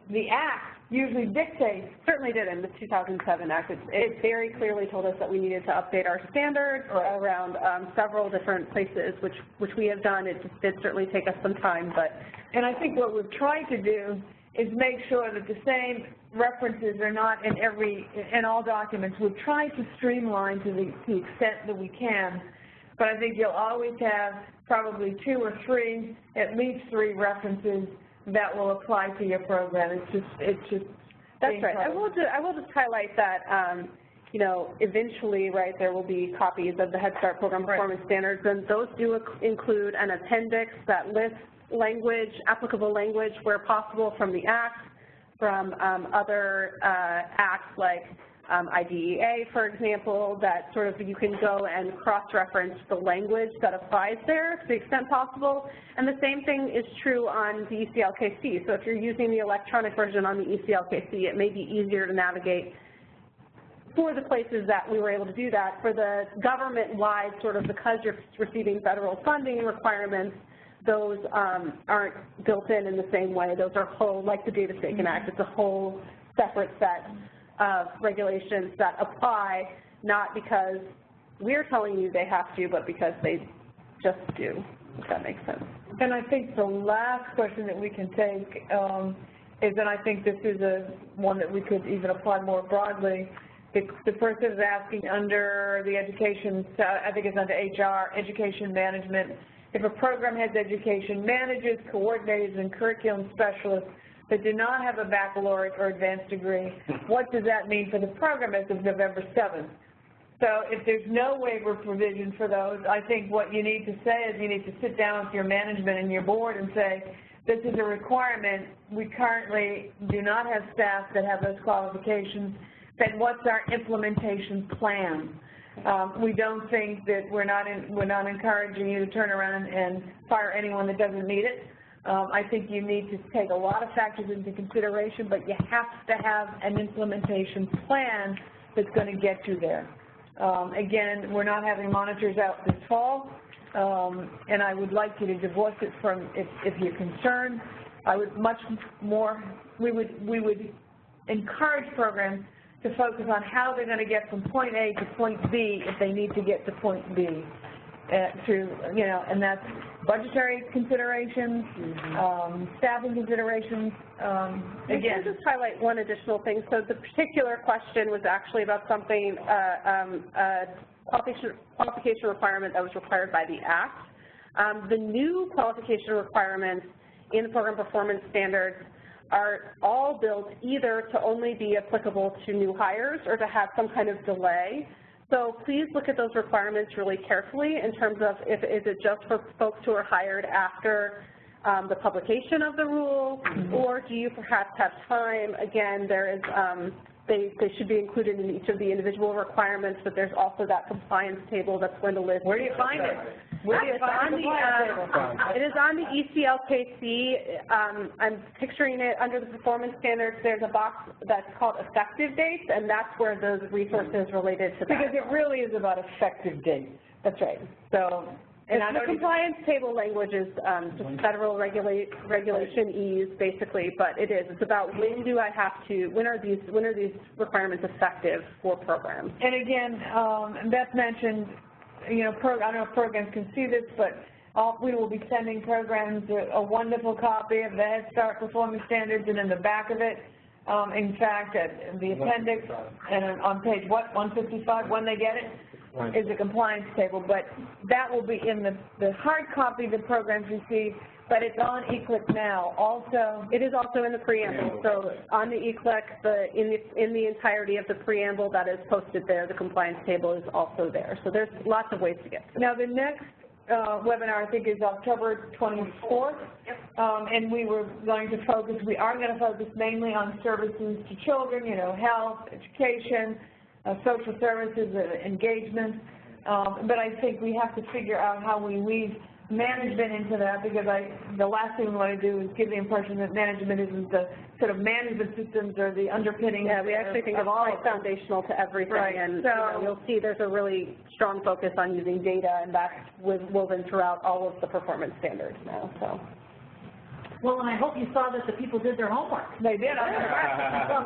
the Act usually dictates. Certainly did in the 2007 Act. It very clearly told us that we needed to update our standards around several different places, which we have done. It just did certainly take us some time, but. And I think what we've tried to do is make sure that the same references are not in all documents. We've tried to streamline to the extent that we can, but I think you'll always have probably 2 or 3, at least 3 references that will apply to your program. It's just. That's right. I will just highlight that, you know, eventually, right, there will be copies of the Head Start program performance standards, and those do include an appendix that lists language, applicable language where possible from the Act, from other acts like IDEA, for example, that sort of you can go and cross-reference the language that applies there to the extent possible. And the same thing is true on the ECLKC. So if you're using the electronic version on the ECLKC, it may be easier to navigate for the places that we were able to do that. For the government-wide, sort of because you're receiving federal funding requirements, those aren't built in the same way. Those are whole, like the Data Staking Act, it's a whole separate set of regulations that apply, not because we're telling you they have to, but because they just do, if that makes sense. And I think the last question that we can take is, and I think this is one that we could even apply more broadly. The person is asking under the education, I think it's under HR, education management, if a program has education managers, coordinators, and curriculum specialists that do not have a baccalaureate or advanced degree, what does that mean for the program as of November 7th? So if there's no waiver provision for those, I think what you need to say is you need to sit down with your management and your board and say, this is a requirement. We currently do not have staff that have those qualifications. Then what's our implementation plan? We don't think that we're not encouraging you to turn around and fire anyone that doesn't need it. I think you need to take a lot of factors into consideration, but you have to have an implementation plan that's going to get you there. Again, we're not having monitors out this fall, and I would like you to divorce it from, if you're concerned, I would much more, we would encourage programs to focus on how they're going to get from point A to point B if they need to get to point B. Through, you know, and that's budgetary considerations, staffing considerations. Again, I can just highlight one additional thing. So the particular question was actually about something, qualification requirement that was required by the Act. The new qualification requirements in the program performance standards are all built either to only be applicable to new hires or to have some kind of delay. So please look at those requirements really carefully in terms of is it just for folks who are hired after the publication of the rule, or do you perhaps have time? Again, there is, they should be included in each of the individual requirements, but there's also that compliance table that's going to list. Where do you find it? Where do you find the it is on the ECLKC. I'm picturing it under the performance standards. There's a box that's called effective dates, and that's where those resources related to that. Because it really is about effective dates. That's right. So, and the compliance table language is just federal regulation E's basically, but it is. It's about when do I have to, when are these requirements effective for programs? And again, Beth mentioned, you know, I don't know if programs can see this, but we will be sending programs a wonderful copy of the Head Start Performance Standards, and in the back of it, in fact, the appendix, and on page, 155, when they get it, is a compliance table, but that will be in the hard copy the programs receive, but it's on eClick now. Also, it is also in the preamble. So on the eClick, in the entirety of the preamble that is posted there, the compliance table is also there. So there's lots of ways to get to it. Now the next webinar, I think, is October 24th, and we are going to focus mainly on services to children, you know, health, education, social services, engagement, but I think we have to figure out how we weave management into that, because the last thing we want to do is give the impression that management isn't the sort of management systems or the underpinning. Yeah, we actually think it's quite foundational to everything, right. And so, you know, you'll see there's a really strong focus on using data, and that's woven throughout all of the performance standards now. So. Well, and I hope you saw that the people did their homework. They did.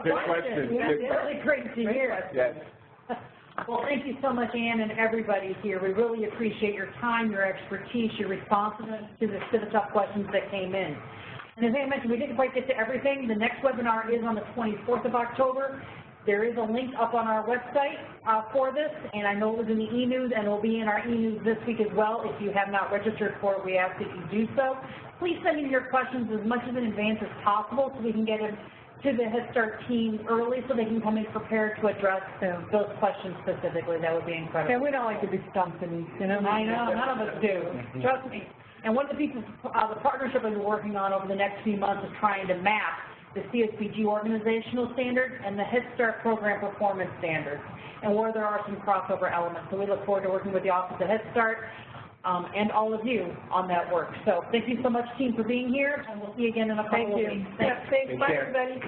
Good question. It's really great to hear. Yes. Well, thank you so much, Ann, and everybody here. We really appreciate your time, your expertise, your responsiveness to the tough questions that came in. And as I mentioned, we didn't quite get to everything. The next webinar is on the 24th of October. There is a link up on our website for this, and I know it was in the e-news, and it will be in our e-news this week as well. If you have not registered for it, we ask that you do so. Please send in your questions as much in advance as possible so we can get them to the Head Start team early so they can come in prepared to address those questions specifically. That would be incredible. Yeah, we don't like to be stumped in these, you know. I know, none of us do. Trust me. And one of the pieces, the partnership we've been working on over the next few months is trying to map the CSBG organizational standards and the Head Start program performance standards, and where there are some crossover elements. So we look forward to working with the Office of Head Start and all of you on that work. So thank you so much, team, for being here, and we'll see you again in a couple of weeks. Thanks. Bye, everybody.